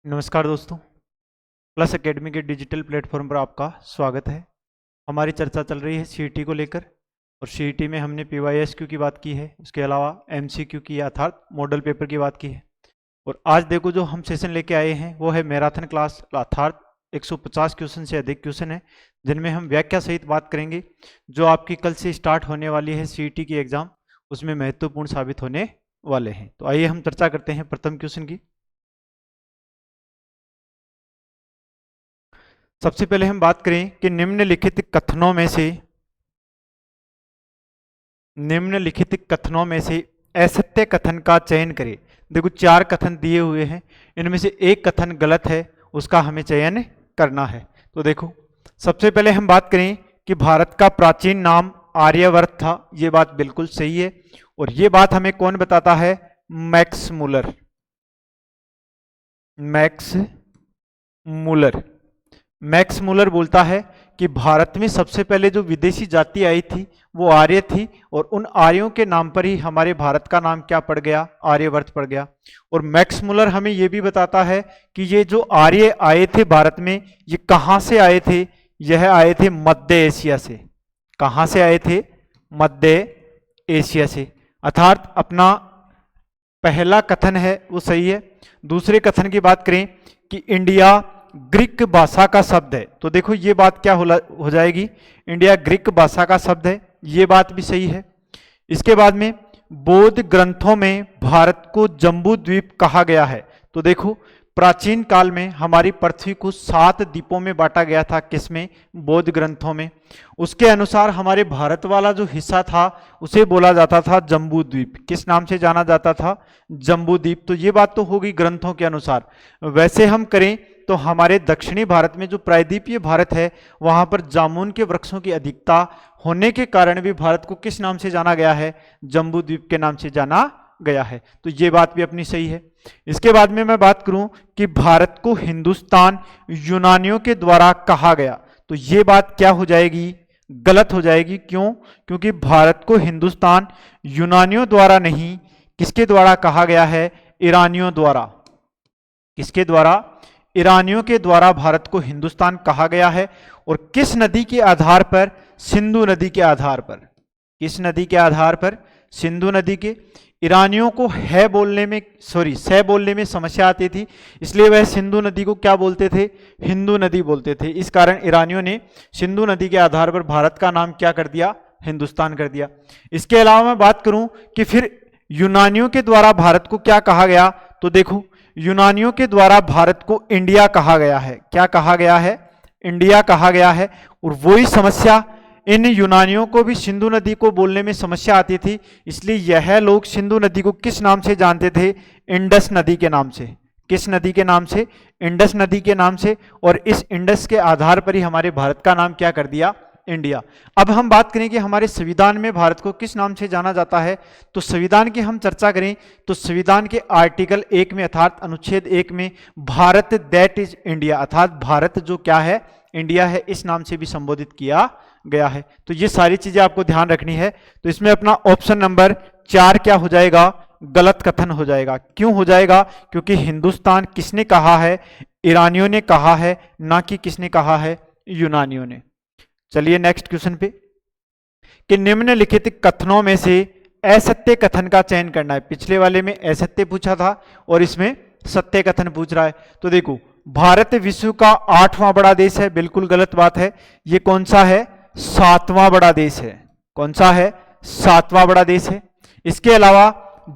नमस्कार दोस्तों, plus academy के डिजिटल प्लेटफॉर्म पर आपका स्वागत है। हमारी चर्चा चल रही है सीईटी को लेकर और सीईटी में हमने पीवाईएसक्यू की बात की है, उसके अलावा एमसीक्यू की अर्थात मॉडल पेपर की बात की है। और आज देखो जो हम सेशन लेके आए हैं वो है मैराथन क्लास, अर्थात 150 क्वेश्चन से अधिक क्वेश्चन है जिनमें हम व्याख्या सहित बात करेंगे, जो आपकी कल से स्टार्ट होने वाली है सीईटी की एग्जाम, उसमें महत्वपूर्ण साबित होने वाले हैं। तो आइए हम चर्चा करते हैं प्रथम क्वेश्चन की। सबसे पहले हम बात करें कि निम्नलिखित कथनों में से असत्य कथन का चयन करें। देखो 4 कथन दिए हुए हैं, इनमें से एक कथन गलत है, उसका हमें चयन करना है। तो देखो सबसे पहले हम बात करें कि भारत का प्राचीन नाम आर्यवर्त था, ये बात बिल्कुल सही है। और ये बात हमें कौन बताता है? मैक्स मूलर बोलता है कि भारत में सबसे पहले जो विदेशी जाति आई थी वो आर्य थी, और उन आर्यों के नाम पर ही हमारे भारत का नाम क्या पड़ गया? आर्यवर्त पड़ गया। और मैक्स मूलर हमें ये भी बताता है कि ये जो आर्य आए थे भारत में, ये कहाँ से आए थे? यह आए थे मध्य एशिया से। कहाँ से आए थे? मध्य एशिया से। अर्थात अपना पहला कथन है वो सही है। दूसरे कथन की बात करें कि इंडिया ग्रीक भाषा का शब्द है, तो देखो ये बात क्या हो जाएगी? इंडिया ग्रीक भाषा का शब्द है, ये बात भी सही है। इसके बाद में बौद्ध ग्रंथों में भारत को जम्बू द्वीप कहा गया है, तो देखो प्राचीन काल में हमारी पृथ्वी को 7 द्वीपों में बांटा गया था। किसमें? बौद्ध ग्रंथों में। उसके अनुसार हमारे भारत वाला जो हिस्सा था उसे बोला जाता था जम्बू द्वीप। किस नाम से जाना जाता था? जम्बू द्वीप। तो ये बात तो होगी ग्रंथों के अनुसार। वैसे हम करें तो हमारे दक्षिणी भारत में जो प्रायद्वीपीय भारत है वहां पर जामुन के वृक्षों की अधिकता होने के कारण भी भारत को किस नाम से जाना गया है? जम्बू द्वीप के नाम से जाना गया है। तो ये बात भी अपनी सही है। इसके बाद में मैं बात करूं कि भारत को हिंदुस्तान यूनानियों के द्वारा कहा गया, तो ये बात क्या हो जाएगी? गलत हो जाएगी। क्यों? क्योंकि भारत को हिंदुस्तान यूनानियों द्वारा नहीं, किसके द्वारा कहा गया है? ईरानियों द्वारा। किसके द्वारा? ईरानियों के द्वारा भारत को हिंदुस्तान कहा गया है। और किस नदी के आधार पर? सिंधु नदी के आधार पर। किस नदी के आधार पर? सिंधु नदी के। ईरानियों को से बोलने में समस्या आती थी, इसलिए वह सिंधु नदी को क्या बोलते थे? हिंदू नदी बोलते थे। इस कारण ईरानियों ने सिंधु नदी के आधार पर भारत का नाम क्या कर दिया? हिंदुस्तान कर दिया। इसके अलावा मैं बात करूं कि फिर यूनानियों के द्वारा भारत को क्या कहा गया, तो देखो यूनानियों के द्वारा भारत को इंडिया कहा गया है। क्या कहा गया है? इंडिया कहा गया है। और वही समस्या इन यूनानियों को भी सिंधु नदी को बोलने में समस्या आती थी, इसलिए यह लोग सिंधु नदी को किस नाम से जानते थे? इंडस नदी के नाम से। किस नदी के नाम से? इंडस नदी के नाम से। और इस इंडस के आधार पर ही हमारे भारत का नाम क्या कर दिया? इंडिया। अब हम बात करें कि हमारे संविधान में भारत को किस नाम से जाना जाता है, तो संविधान की हम चर्चा करें तो संविधान के आर्टिकल 1 में अर्थात अनुच्छेद 1 में भारत दैट इज इंडिया, अर्थात भारत जो क्या है? इंडिया है, इस नाम से भी संबोधित किया गया है। तो ये सारी चीजें आपको ध्यान रखनी है। तो इसमें अपना ऑप्शन नंबर 4 क्या हो जाएगा? गलत कथन हो जाएगा। क्यों हो जाएगा? क्योंकि हिंदुस्तान किसने कहा है? ईरानियों ने कहा है, ना कि किसने कहा है? यूनानियों ने। चलिए नेक्स्ट क्वेश्चन पे कि निम्नलिखित कथनों में से असत्य कथन का चयन करना है। पिछले वाले में असत्य पूछा था और इसमें सत्य कथन पूछ रहा है। तो देखो भारत विश्व का 8वां बड़ा देश है, बिल्कुल गलत बात है। ये कौन सा है? 7वां बड़ा देश है। कौन सा है? 7वां बड़ा देश है। इसके अलावा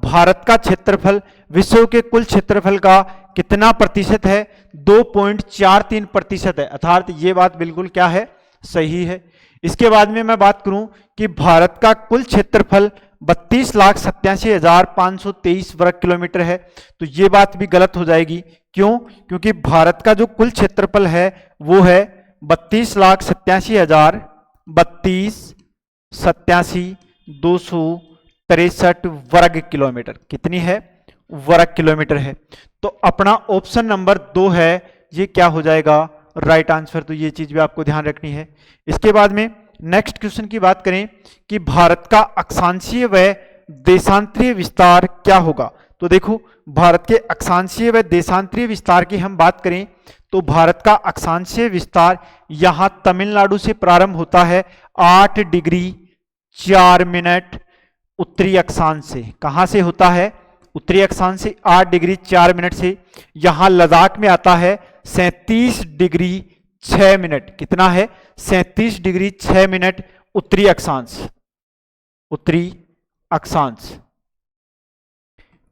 भारत का क्षेत्रफल विश्व के कुल क्षेत्रफल का कितना प्रतिशत है? 2.43% है, अर्थात ये बात बिल्कुल क्या है? सही है। इसके बाद में मैं बात करूं कि भारत का कुल क्षेत्रफल 32,87,523 वर्ग किलोमीटर है, तो ये बात भी गलत हो जाएगी। क्यों? क्योंकि भारत का जो कुल क्षेत्रफल है वो है 32,87,263 वर्ग किलोमीटर। कितनी है? वर्ग किलोमीटर है। तो अपना ऑप्शन नंबर 2 है, ये क्या हो जाएगा? Right answer. तो ये चीज भी आपको ध्यान रखनी है। इसके बाद में नेक्स्ट क्वेश्चन की बात करें कि भारत का अक्षांशीय व देशांतरीय विस्तार क्या होगा, तो देखो भारत के अक्षांशीय व देशांतरीय विस्तार की हम बात करें तो भारत का अक्षांशीय विस्तार यहां तमिलनाडु से प्रारंभ होता है 8 डिग्री 4 मिनट उत्तरी अक्षांश से। कहां से होता है? उत्तरी अक्षांश से 8 डिग्री 4 मिनट से। यहां लद्दाख में आता है 37 डिग्री 6 मिनट। कितना है? 37 डिग्री 6 मिनट उत्तरी अक्षांश, उत्तरी अक्षांश।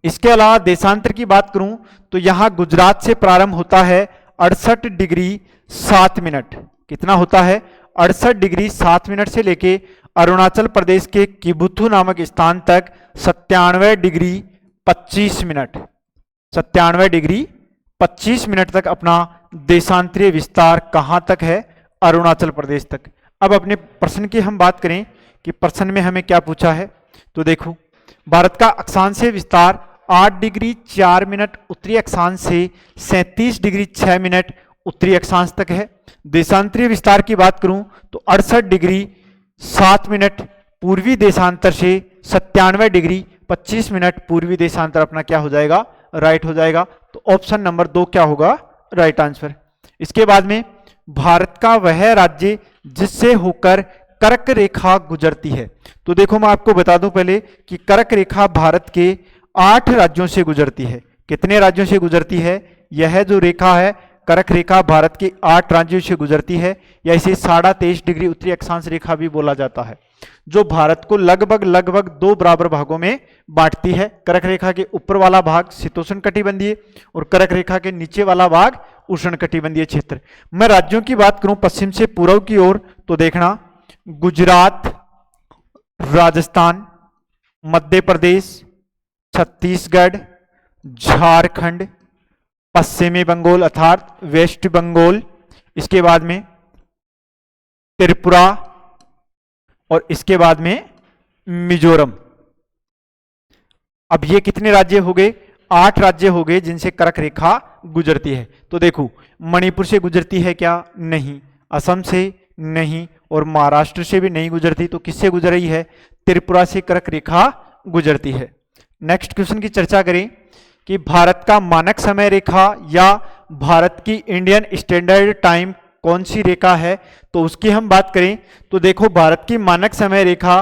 इसके अलावा देशांतर की बात करूं तो यहां गुजरात से प्रारंभ होता है 68 डिग्री 7 मिनट। कितना होता है? 68 डिग्री 7 मिनट से लेके अरुणाचल प्रदेश के किबुथु नामक स्थान तक 97 डिग्री 25 मिनट, 97 डिग्री 25 मिनट तक अपना देशांतरीय विस्तार कहां तक है? अरुणाचल प्रदेश तक। अब अपने प्रश्न की हम बात करें कि प्रश्न में हमें क्या पूछा है, तो देखो भारत का अक्षांशीय विस्तार 8 डिग्री 4 मिनट उत्तरी अक्षांश से 37 डिग्री 6 मिनट उत्तरी अक्षांश तक है। देशांतरीय विस्तार की बात करूं तो 68 डिग्री 7 मिनट पूर्वी देशांतर से 97 डिग्री 25 मिनट पूर्वी देशांतर अपना क्या हो जाएगा? राइट हो जाएगा। तो ऑप्शन नंबर 2 क्या होगा? Right answer. इसके बाद में भारत का वह राज्य जिससे होकर कर्क रेखा गुजरती है। तो देखो मैं आपको बता दूं पहले कि कर्क रेखा भारत के 8 राज्यों से गुजरती है। कितने राज्यों से गुजरती है? यह जो रेखा है कर्क रेखा भारत के 8 राज्यों से गुजरती है, या इसे 23.5 डिग्री उत्तरी अक्षांश रेखा भी बोला जाता है, जो भारत को लगभग 2 बराबर भागों में बांटती है। कर्क रेखा के ऊपर वाला भाग शीतोष्ण कटिबंधीय और कर्क रेखा के नीचे वाला भाग उष्ण कटिबंधीय क्षेत्र। मैं राज्यों की बात करूं पश्चिम से पूर्व की ओर तो देखना गुजरात, राजस्थान, मध्य प्रदेश, छत्तीसगढ़, झारखंड, पश्चिमी बंगाल अर्थात वेस्ट बंगाल, इसके बाद में त्रिपुरा और इसके बाद में मिजोरम। अब ये कितने राज्य हो गए? 8 राज्य हो गए जिनसे कर्क रेखा गुजरती है। तो देखो मणिपुर से गुजरती है क्या? नहीं। असम से नहीं, और महाराष्ट्र से भी नहीं गुजरती। तो किससे गुजर रही है? त्रिपुरा से कर्क रेखा गुजरती है। नेक्स्ट क्वेश्चन की चर्चा करें कि भारत का मानक समय रेखा या भारत की इंडियन स्टैंडर्ड टाइम कौन सी रेखा है? तो उसकी हम बात करें तो देखो भारत की मानक समय रेखा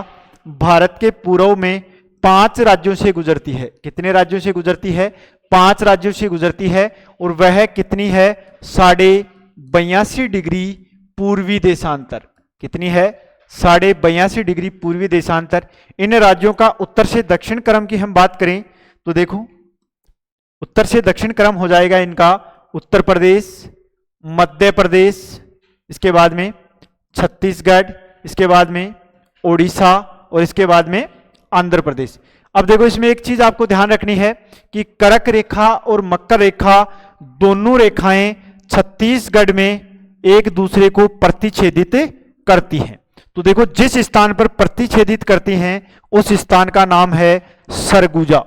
भारत के पूर्व में 5 राज्यों से गुजरती है। कितने राज्यों से गुजरती है? 5 राज्यों से गुजरती है, और वह कितनी है? 82.5 डिग्री पूर्वी देशांतर। कितनी है? 82.5 डिग्री पूर्वी देशांतर। इन राज्यों का उत्तर से दक्षिण क्रम की हम बात करें तो देखो उत्तर से दक्षिण क्रम हो जाएगा इनका उत्तर प्रदेश, मध्य प्रदेश, इसके बाद में छत्तीसगढ़, इसके बाद में ओडिशा और इसके बाद में आंध्र प्रदेश। अब देखो इसमें एक चीज आपको ध्यान रखनी है कि कर्क रेखा और मकर रेखा दोनों रेखाएं छत्तीसगढ़ में एक दूसरे को प्रतिच्छेदित करती हैं। तो देखो जिस स्थान पर प्रतिच्छेदित करती हैं उस स्थान का नाम है सरगुजा।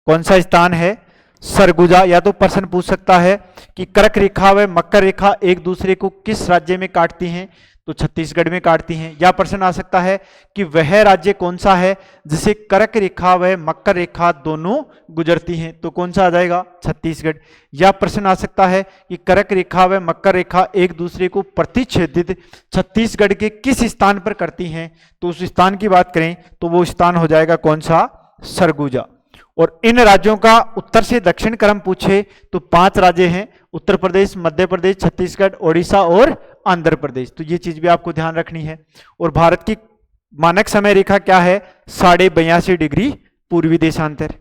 कौन सा स्थान है? सरगुजा। या तो प्रश्न पूछ सकता है कि कर्क रेखा व मकर रेखा एक दूसरे को किस राज्य में काटती हैं? तो छत्तीसगढ़ में काटती हैं। या प्रश्न आ सकता है कि वह राज्य कौन सा है जिसे कर्क रेखा व मकर रेखा दोनों गुजरती हैं? तो कौन सा आ जाएगा? छत्तीसगढ़। या प्रश्न आ सकता है कि कर्क रेखा व मकर रेखा एक दूसरे को प्रतिच्छेदित छत्तीसगढ़ के किस स्थान पर करती हैं? तो उस स्थान की बात करें तो वो स्थान हो जाएगा कौन सा? सरगुजा। और इन राज्यों का उत्तर से दक्षिण क्रम पूछे तो 5 राज्य हैं, उत्तर प्रदेश, मध्य प्रदेश, छत्तीसगढ़, ओडिशा और आंध्र प्रदेश। तो ये चीज भी आपको ध्यान रखनी है। और भारत की मानक समय रेखा क्या है? 82.5 डिग्री पूर्वी देशांतर।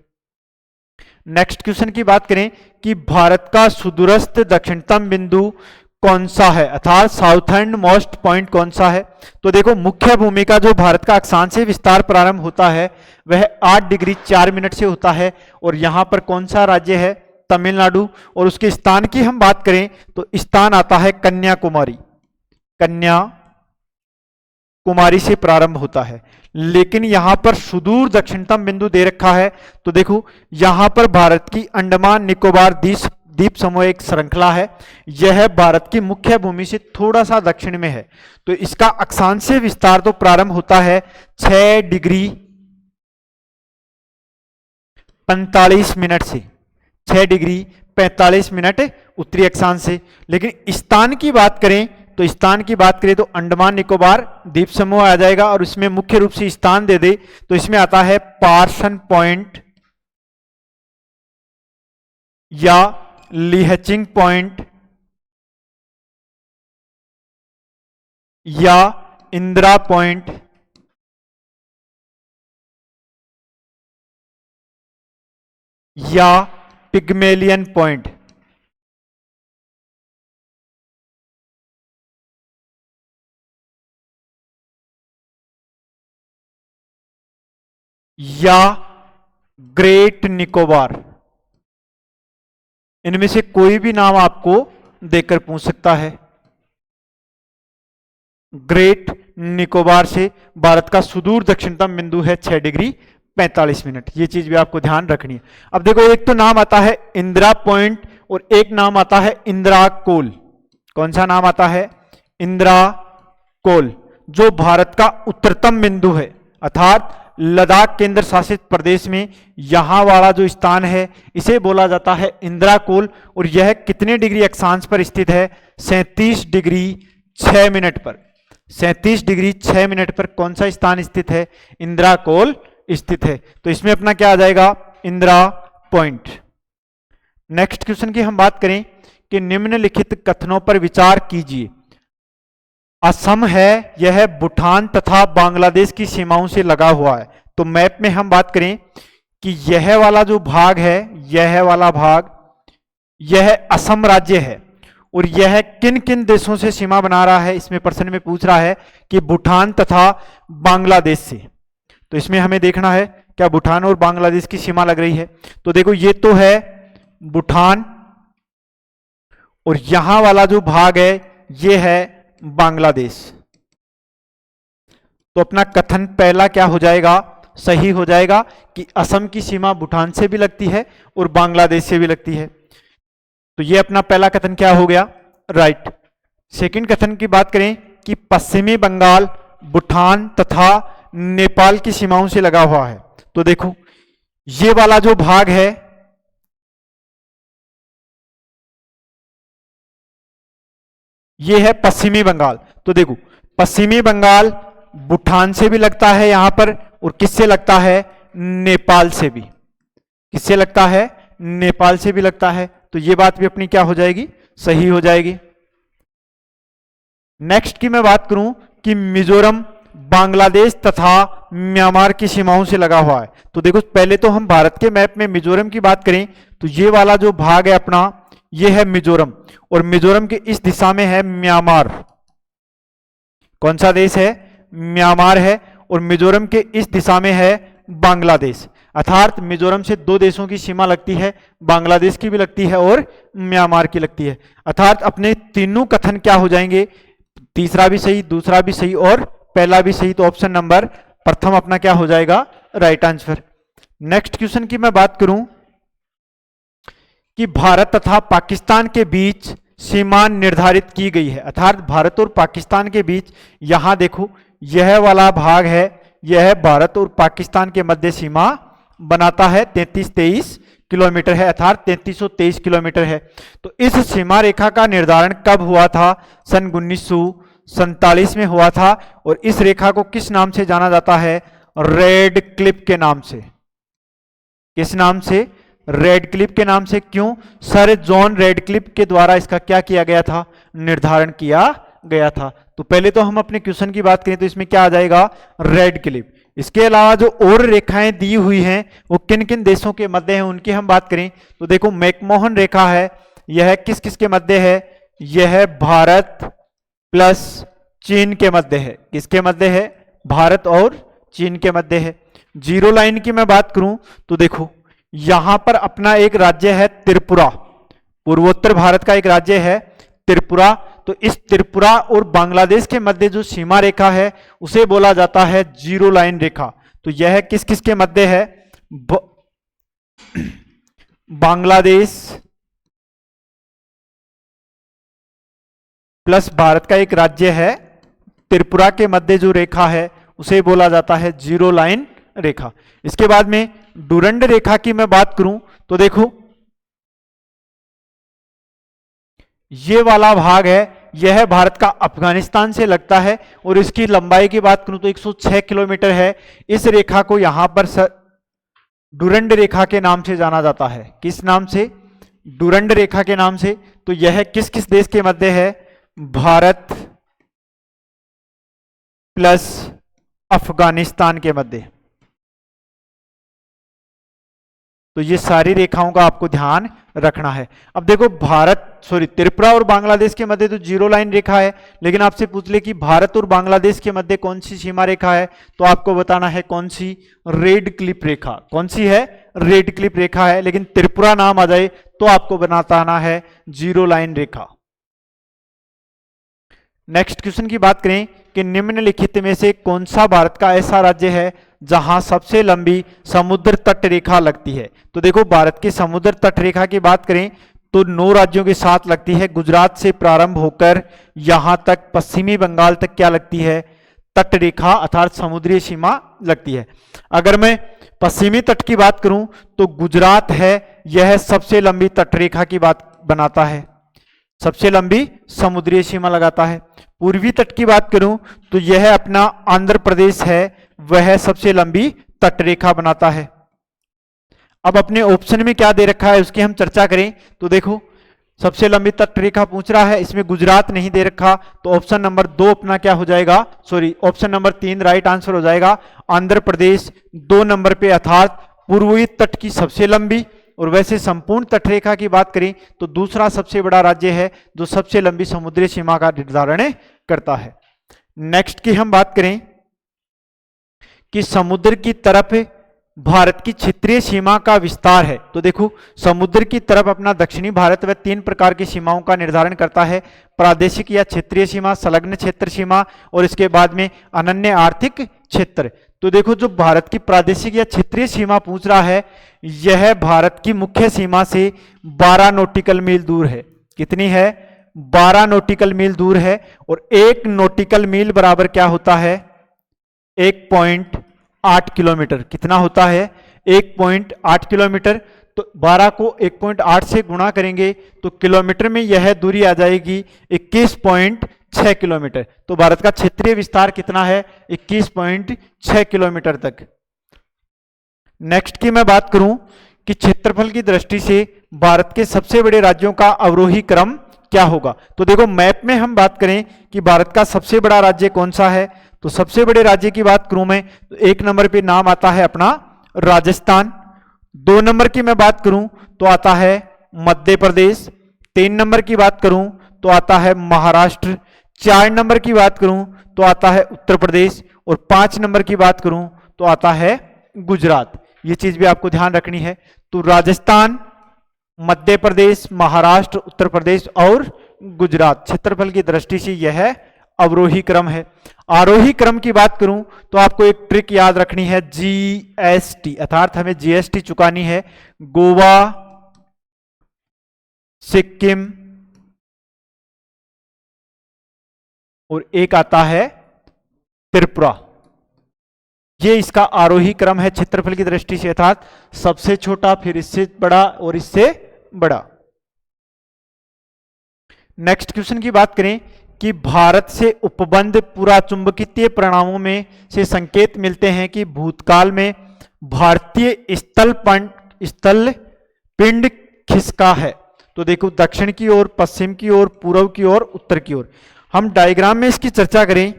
नेक्स्ट क्वेश्चन की बात करें कि भारत का सुदूरस्थ दक्षिणतम बिंदु कौन सा है, अर्थात साउथर्न मोस्ट पॉइंट कौन सा है? तो देखो मुख्य भूमि का जो भारत का अक्षांशीय विस्तार प्रारंभ होता है वह 8 डिग्री 4 मिनट से होता है, और यहां पर कौन सा राज्य है? तमिलनाडु। और उसके स्थान की हम बात करें तो स्थान आता है कन्याकुमारी। कन्याकुमारी से प्रारंभ होता है, लेकिन यहां पर सुदूर दक्षिणतम बिंदु दे रखा है। तो देखो यहां पर भारत की अंडमान निकोबार द्वीप समूह एक श्रृंखला है। यह भारत की मुख्य भूमि से थोड़ा सा दक्षिण में है। तो इसका अक्षांशीय विस्तार तो प्रारंभ होता है 6 डिग्री 45 मिनट से, 6 डिग्री 45 मिनट उत्तरी अक्षांश से। लेकिन स्थान की बात करें तो अंडमान निकोबार द्वीप समूह आ जाएगा, और इसमें मुख्य रूप से स्थान दे दे तो इसमें आता है पार्सन पॉइंट या लिहचिंग पॉइंट या इंदिरा पॉइंट या पिग्मेलियन पॉइंट। या ग्रेट निकोबार, इनमें से कोई भी नाम आपको देकर पूछ सकता है। ग्रेट निकोबार से भारत का सुदूर दक्षिणतम बिंदु है 6 डिग्री 45 मिनट। ये चीज भी आपको ध्यान रखनी है। अब देखो, एक तो नाम आता है इंदिरा पॉइंट और एक नाम आता है इंदिरा कोल। कौन सा नाम आता है? इंदिरा कोल, जो भारत का उत्तरतम बिंदु है, अर्थात लद्दाख केंद्र शासित प्रदेश में यहां वाला जो स्थान है इसे बोला जाता है इंदिरा कोल। और यह कितने डिग्री अक्षांश पर स्थित है? 37 डिग्री 6 मिनट पर। 37 डिग्री 6 मिनट पर कौन सा स्थान स्थित है? इंदिरा कोल स्थित है। तो इसमें अपना क्या आ जाएगा? इंदिरा पॉइंट। नेक्स्ट क्वेश्चन की हम बात करें कि निम्नलिखित कथनों पर विचार कीजिए। असम है, यह भूटान तथा बांग्लादेश की सीमाओं से लगा हुआ है। तो मैप में हम बात करें कि यह वाला जो भाग है, यह वाला भाग, यह असम राज्य है। और यह किन किन देशों से सीमा बना रहा है? इसमें प्रश्न में पूछ रहा है कि भूटान तथा बांग्लादेश से। तो इसमें हमें देखना है क्या भूटान और बांग्लादेश की सीमा लग रही है। तो देखो, ये तो है भूटान और यहां वाला जो भाग है ये है बांग्लादेश। तो अपना कथन पहला क्या हो जाएगा? सही हो जाएगा कि असम की सीमा भूटान से भी लगती है और बांग्लादेश से भी लगती है। तो ये अपना पहला कथन क्या हो गया? राइट। सेकंड कथन की बात करें कि पश्चिमी बंगाल भूटान तथा नेपाल की सीमाओं से लगा हुआ है। तो देखो, ये वाला जो भाग है ये है पश्चिमी बंगाल। तो देखो, पश्चिमी बंगाल भूटान से भी लगता है यहां पर, और किससे लगता है? नेपाल से भी। किससे लगता है? नेपाल से भी लगता है। तो ये बात भी अपनी क्या हो जाएगी? सही हो जाएगी। नेक्स्ट की मैं बात करूं कि मिजोरम बांग्लादेश तथा म्यांमार की सीमाओं से लगा हुआ है। तो देखो, पहले तो हम भारत के मैप में मिजोरम की बात करें तो ये वाला जो भाग है अपना, ये है मिजोरम, और मिजोरम के इस दिशा में है म्यांमार। कौन सा देश है? म्यांमार है। और मिजोरम के इस दिशा में है बांग्लादेश। अर्थात मिजोरम से दो देशों की सीमा लगती है, बांग्लादेश की भी लगती है और म्यांमार की लगती है। अर्थात अपने तीनों कथन क्या हो जाएंगे? तीसरा भी सही, दूसरा भी सही और पहला भी सही। तो ऑप्शन नंबर प्रथम अपना क्या हो जाएगा? Right answer. नेक्स्ट क्वेश्चन की मैं बात करूं कि भारत तथा पाकिस्तान के बीच सीमा निर्धारित की गई है। अर्थात भारत और पाकिस्तान के बीच, यहां देखो यह वाला भाग है, यह भारत और पाकिस्तान के मध्य सीमा बनाता है। 33-23 किलोमीटर है, अर्थात 3323 किलोमीटर है। तो इस सीमा रेखा का निर्धारण कब हुआ था? सन 1947 में हुआ था। और इस रेखा को किस नाम से जाना जाता है? रेड क्लिप के नाम से। किस नाम से? रेड क्लिप के नाम से। क्यों? सर जॉन रेड क्लिप के द्वारा इसका क्या किया गया था? निर्धारण किया गया था। तो पहले तो हम अपने क्वेश्चन की बात करें तो इसमें क्या आ जाएगा? Red clip. इसके अलावा जो और रेखाएं दी हुई हैं वो किन किन देशों के मध्य हैं उनकी हम बात करें तो देखो, मैकमोहन रेखा है, यह किस किस के मध्य है? यह भारत प्लस चीन के मध्य है। किसके मध्य है? भारत और चीन के मध्य है। जीरो लाइन की मैं बात करूं तो देखो, यहां पर अपना एक राज्य है त्रिपुरा, पूर्वोत्तर भारत का एक राज्य है त्रिपुरा। तो इस त्रिपुरा और बांग्लादेश के मध्य जो सीमा रेखा है उसे बोला जाता है जीरो लाइन रेखा। तो यह किस किस के मध्य है? बांग्लादेश प्लस भारत का एक राज्य है त्रिपुरा के मध्य जो रेखा है उसे बोला जाता है जीरो लाइन रेखा। इसके बाद में डुरंड रेखा की मैं बात करूं तो देखो ये वाला भाग है, यह भारत का अफगानिस्तान से लगता है और इसकी लंबाई की बात करूं तो 106 किलोमीटर है। इस रेखा को यहां पर डुरंड रेखा के नाम से जाना जाता है। किस नाम से? डुरंड रेखा के नाम से। तो यह किस किस देश के मध्य है? भारत प्लस अफगानिस्तान के मध्य। तो ये सारी रेखाओं का आपको ध्यान रखना है। अब देखो त्रिपुरा और बांग्लादेश के मध्य तो जीरो लाइन रेखा है, लेकिन आपसे पूछ ले कि भारत और बांग्लादेश के मध्य कौन सी सीमा रेखा है, तो आपको बताना है कौन सी? रेड क्लिप रेखा। कौन सी है? रेड क्लिप रेखा है। लेकिन त्रिपुरा नाम आ जाए तो आपको बताना है जीरो लाइन रेखा। नेक्स्ट क्वेश्चन की बात करें कि निम्नलिखित में से कौन सा भारत का ऐसा राज्य है जहां सबसे लंबी समुद्र तट रेखा लगती है? तो देखो भारत की समुद्र तट रेखा की बात करें तो 9 राज्यों के साथ लगती है। गुजरात से प्रारंभ होकर यहां तक पश्चिमी बंगाल तक क्या लगती है? तट रेखा अर्थात समुद्री सीमा लगती है। अगर मैं पश्चिमी तट की बात करूं तो गुजरात है, यह सबसे लंबी तट रेखा की बात बनाता है, सबसे लंबी समुद्री सीमा लगाता है। पूर्वी तट की बात करूं तो यह अपना आंध्र प्रदेश है, वह सबसे लंबी तट रेखा बनाता है। अब अपने ऑप्शन में क्या दे रखा है उसकी हम चर्चा करें तो देखो सबसे लंबी तट रेखा पूछ रहा है, इसमें गुजरात नहीं दे रखा, तो ऑप्शन नंबर 2 अपना क्या हो जाएगा? ऑप्शन नंबर 3 राइट आंसर हो जाएगा। आंध्र प्रदेश 2 नंबर पे अर्थात पूर्वी तट की सबसे लंबी। और वैसे संपूर्ण तटरेखा की बात करें तो दूसरा सबसे बड़ा राज्य है जो सबसे लंबी समुद्री सीमा का निर्धारण करता है। नेक्स्ट की हम बात करें कि समुद्र की तरफ भारत की क्षेत्रीय सीमा का विस्तार है। तो देखो समुद्र की तरफ अपना दक्षिणी भारत वह 3 प्रकार की सीमाओं का निर्धारण करता है, प्रादेशिक या क्षेत्रीय सीमा, संलग्न क्षेत्र सीमा और इसके बाद में अनन्य आर्थिक क्षेत्र। तो देखो जो भारत की प्रादेशिक या क्षेत्रीय सीमा पूछ रहा है यह भारत की मुख्य सीमा से 12 नॉटिकल मील दूर है। कितनी है? 12 नॉटिकल मील दूर है। और 1 नॉटिकल मील बराबर क्या होता है? 1.8 किलोमीटर। कितना होता है? 1.8 किलोमीटर। तो 12 को 1.8 से गुणा करेंगे तो किलोमीटर में यह दूरी आ जाएगी 21.6 किलोमीटर। तो भारत का क्षेत्रीय विस्तार कितना है? 21.6 किलोमीटर तक। नेक्स्ट की मैं बात करूं कि क्षेत्रफल की दृष्टि से भारत के सबसे बड़े राज्यों का अवरोही क्रम क्या होगा। तो देखो मैप में हम बात करें कि भारत का सबसे बड़ा राज्य कौन सा है, तो सबसे बड़े राज्य की बात करूं मैं तो 1 नंबर पे नाम आता है अपना राजस्थान। 2 नंबर की मैं बात करूं तो आता है मध्य प्रदेश। 3 नंबर की बात करूं तो आता है महाराष्ट्र। 4 नंबर की बात करूं तो आता है उत्तर प्रदेश। और 5 नंबर की बात करूं तो आता है गुजरात। ये चीज भी आपको ध्यान रखनी है। तो राजस्थान, मध्य प्रदेश, महाराष्ट्र, उत्तर प्रदेश और गुजरात क्षेत्रफल की दृष्टि से यह अवरोही क्रम है। आरोही क्रम की बात करूं तो आपको एक ट्रिक याद रखनी है, जीएसटी अर्थात हमें जीएसटी चुकानी है। गोवा, सिक्किम और एक आता है त्रिपुरा। ये इसका आरोही क्रम है क्षेत्रफल की दृष्टि से, अर्थात सबसे छोटा, फिर इससे बड़ा और इससे बड़ा। नेक्स्ट क्वेश्चन की बात करें कि भारत से उपबंध पुराचुंबकीय परिणामों में से संकेत मिलते हैं कि भूतकाल में भारतीय स्थल पिंड खिसका है। तो देखो दक्षिण की ओर, पश्चिम की ओर, पूर्व की ओर, उत्तर की ओर। हम डायग्राम में इसकी चर्चा करें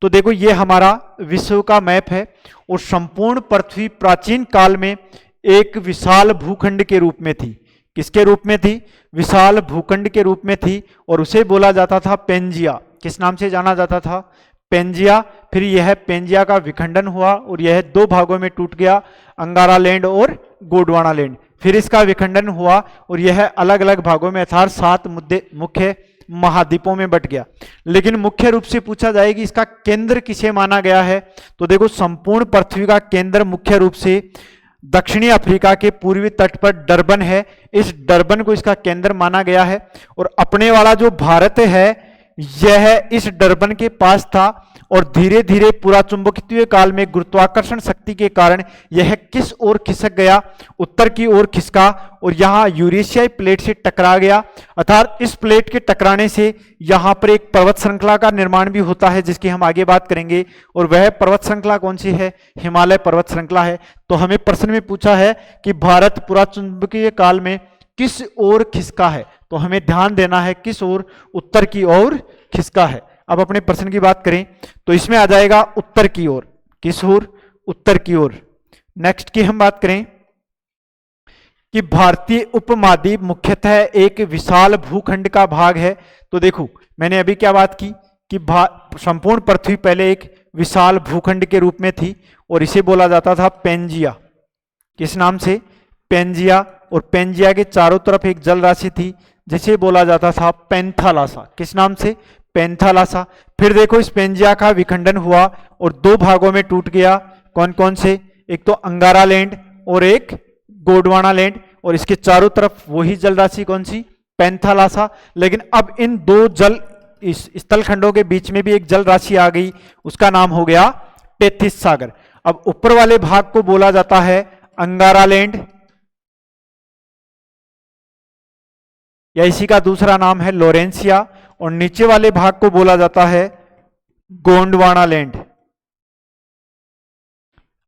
तो देखो ये हमारा विश्व का मैप है और संपूर्ण पृथ्वी प्राचीन काल में एक विशाल भूखंड के रूप में थी। किसके रूप में थी? विशाल भूखंड के रूप में थी और उसे बोला जाता था पेंजिया। किस नाम से जाना जाता था? पेंजिया। फिर यह पेंजिया का विखंडन हुआ और यह 2 भागों में टूट गया, अंगारा लैंड और गोंडवाना लैंड। फिर इसका विखंडन हुआ और यह अलग अलग भागों में अर्थात 7 मुख्य महाद्वीपों में बट गया। लेकिन मुख्य रूप से पूछा जाए कि इसका केंद्र किसे माना गया है, तो देखो संपूर्ण पृथ्वी का केंद्र मुख्य रूप से दक्षिणी अफ्रीका के पूर्वी तट पर डरबन है। इस डरबन को इसका केंद्र माना गया है और अपने वाला जो भारत है यह इस डरबन के पास था और धीरे धीरे पूरा चुंबकीय काल में गुरुत्वाकर्षण शक्ति के कारण यह किस ओर खिसक गया, उत्तर की ओर खिसका और यहां यूरेशियाई प्लेट से टकरा गया। अर्थात इस प्लेट के टकराने से यहां पर एक पर्वत श्रृंखला का निर्माण भी होता है, जिसकी हम आगे बात करेंगे। और वह पर्वत श्रृंखला कौन सी है? हिमालय पर्वत श्रृंखला है। तो हमें प्रश्न में पूछा है कि भारत पूरा चुंबकीय काल में किस ओर खिसका है, तो हमें ध्यान देना है किस ओर, उत्तर की ओर खिसका है। अब अपने प्रश्न की बात करें तो इसमें आ जाएगा उत्तर की ओर। किस ओर? उत्तर की ओर। नेक्स्ट की हम बात करें कि भारतीय उपमहाद्वीप मुख्यतः एक विशाल भूखंड का भाग है। तो देखो मैंने अभी क्या बात की कि संपूर्ण पृथ्वी पहले एक विशाल भूखंड के रूप में थी और इसे बोला जाता था पेंजिया। किस नाम से? पेंजिया। और पेंजिया के चारों तरफ एक जल राशि थी जिसे बोला जाता था पेंथालासा। किस नाम से? पेंथालासा। फिर देखो इस पेंजिया का विखंडन हुआ और दो भागों में टूट गया। कौन कौन से? एक तो अंगारा लैंड और एक गोंडवाना लैंड, और इसके चारों तरफ वही जल राशि कौन सी? पेंथालासा। लेकिन अब इन दो जल इस स्थल खंडों के बीच में भी एक जल राशि आ गई, उसका नाम हो गया टेथिस सागर। अब ऊपर वाले भाग को बोला जाता है अंगारा लैंड, या इसी का दूसरा नाम है लोरेंसिया, और नीचे वाले भाग को बोला जाता है गोंडवाना लैंड।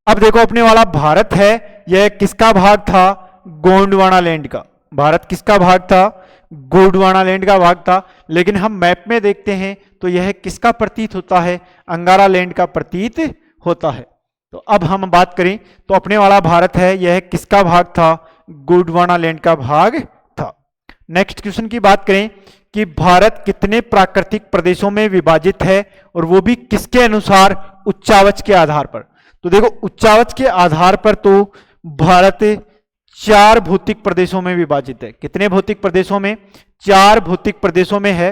अब देखो अपने वाला भारत है, यह किसका भाग था? गोंडवाना लैंड का। भारत किसका भाग था? गोंडवाना लैंड का भाग था। लेकिन हम मैप में देखते हैं तो यह किसका प्रतीत होता है? अंगारा लैंड का प्रतीत होता है। तो अब हम बात करें तो अपने वाला भारत है, यह किसका भाग था? गोंडवाना लैंड का भाग था। नेक्स्ट क्वेश्चन की बात करें कि भारत कितने प्राकृतिक प्रदेशों में विभाजित है, और वो भी किसके अनुसार? उच्चावच के आधार पर। तो देखो उच्चावच के आधार पर तो भारत 4 भौतिक प्रदेशों में विभाजित है। कितने भौतिक प्रदेशों में? 4 भौतिक प्रदेशों में है।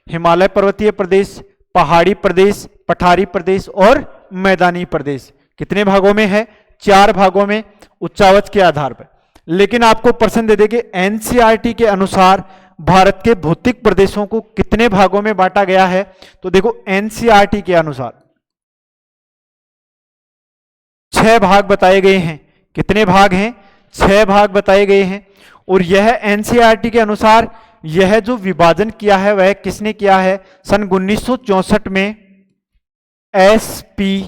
हिमालय पर्वतीय प्रदेश, पहाड़ी प्रदेश, पठारी प्रदेश और मैदानी प्रदेश। कितने भागों में है? 4 भागों में, उच्चावच के आधार पर। लेकिन आपको प्रश्न दे देंगे एनसीईआरटी के अनुसार भारत के भौतिक प्रदेशों को कितने भागों में बांटा गया है? तो देखो एनसीईआरटी के अनुसार 6 भाग बताए गए हैं। कितने भाग हैं? 6 भाग बताए गए हैं। और यह एनसीईआरटी के अनुसार यह जो विभाजन किया है वह किसने किया है? सन 1964 में एसपी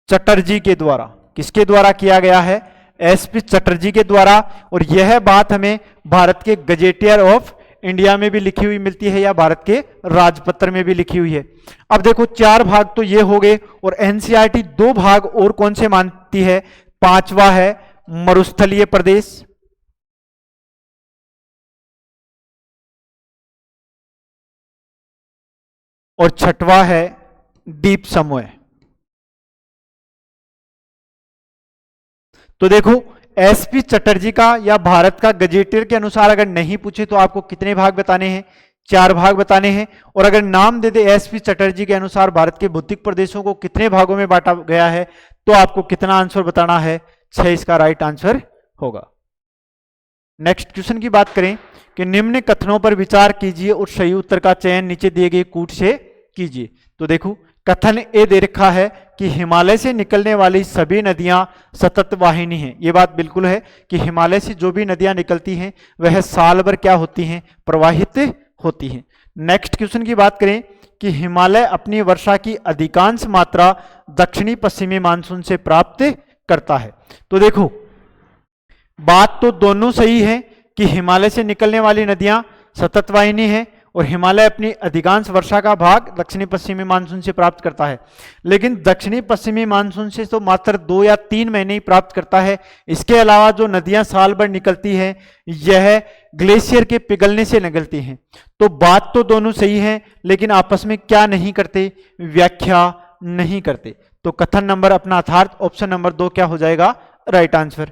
चटर्जी के द्वारा। किसके द्वारा किया गया है? एसपी चटर्जी के द्वारा। और यह बात हमें भारत के गजेटियर ऑफ इंडिया में भी लिखी हुई मिलती है, या भारत के राजपत्र में भी लिखी हुई है। अब देखो 4 भाग तो ये हो गए, और एनसीईआरटी 2 भाग और कौन से मानती है? 5वां है मरुस्थलीय प्रदेश, और 6वां है द्वीप समूह। तो देखो एसपी चटर्जी का या भारत का गजेटियर के अनुसार अगर नहीं पूछे तो आपको कितने भाग बताने हैं? 4 भाग बताने हैं। और अगर नाम दे दे एसपी चटर्जी के अनुसार भारत के भौतिक प्रदेशों को कितने भागों में बांटा गया है, तो आपको कितना आंसर बताना है? 6 इसका राइट आंसर होगा। नेक्स्ट क्वेश्चन की बात करें कि निम्न कथनों पर विचार कीजिए और सही उत्तर का चयन नीचे दिए गए कूट से कीजिए। तो देखो कथन ए दे रखा है कि हिमालय से निकलने वाली सभी नदियां सतत वाहिनी हैं। ये बात बिल्कुल है कि हिमालय से जो भी नदियां निकलती हैं वह साल भर क्या होती हैं? प्रवाहित होती हैं। नेक्स्ट क्वेश्चन की बात करें कि हिमालय अपनी वर्षा की अधिकांश मात्रा दक्षिणी पश्चिमी मानसून से प्राप्त करता है। तो देखो बात तो दोनों सही है कि हिमालय से निकलने वाली नदियां सतत वाहिनी है और हिमालय अपनी अधिकांश वर्षा का भाग दक्षिणी पश्चिमी मानसून से प्राप्त करता है। लेकिन दक्षिणी पश्चिमी मानसून से तो मात्र 2 या 3 महीने ही प्राप्त करता है। इसके अलावा जो नदियां साल भर निकलती हैं यह ग्लेशियर के पिघलने से निकलती हैं। तो बात तो दोनों सही है, लेकिन आपस में क्या नहीं करते? व्याख्या नहीं करते। तो कथन नंबर अपना अर्थात ऑप्शन नंबर 2 क्या हो जाएगा? Right answer.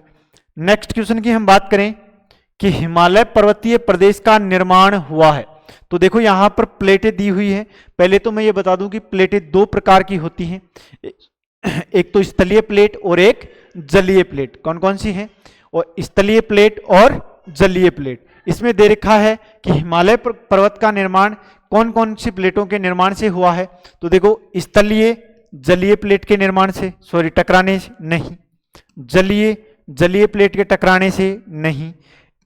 नेक्स्ट क्वेश्चन की हम बात करें कि हिमालय पर्वतीय प्रदेश का निर्माण हुआ है। तो देखो यहां पर प्लेटें दी हुई है। पहले तो मैं ये बता दूं कि प्लेटें 2 प्रकार की होती हैं, एक तो स्थलीय प्लेट और एक जलीय प्लेट। कौन कौन सी हैं? और स्थलीय प्लेट और जलीय प्लेट। इसमें दे रखा है कि हिमालय पर्वत का निर्माण कौन कौन सी प्लेटों के निर्माण से हुआ है? तो देखो, स्थलीय जलीय प्लेट के निर्माण से, सॉरी टकराने से नहीं, जलीय जलीय प्लेट के टकराने से नहीं,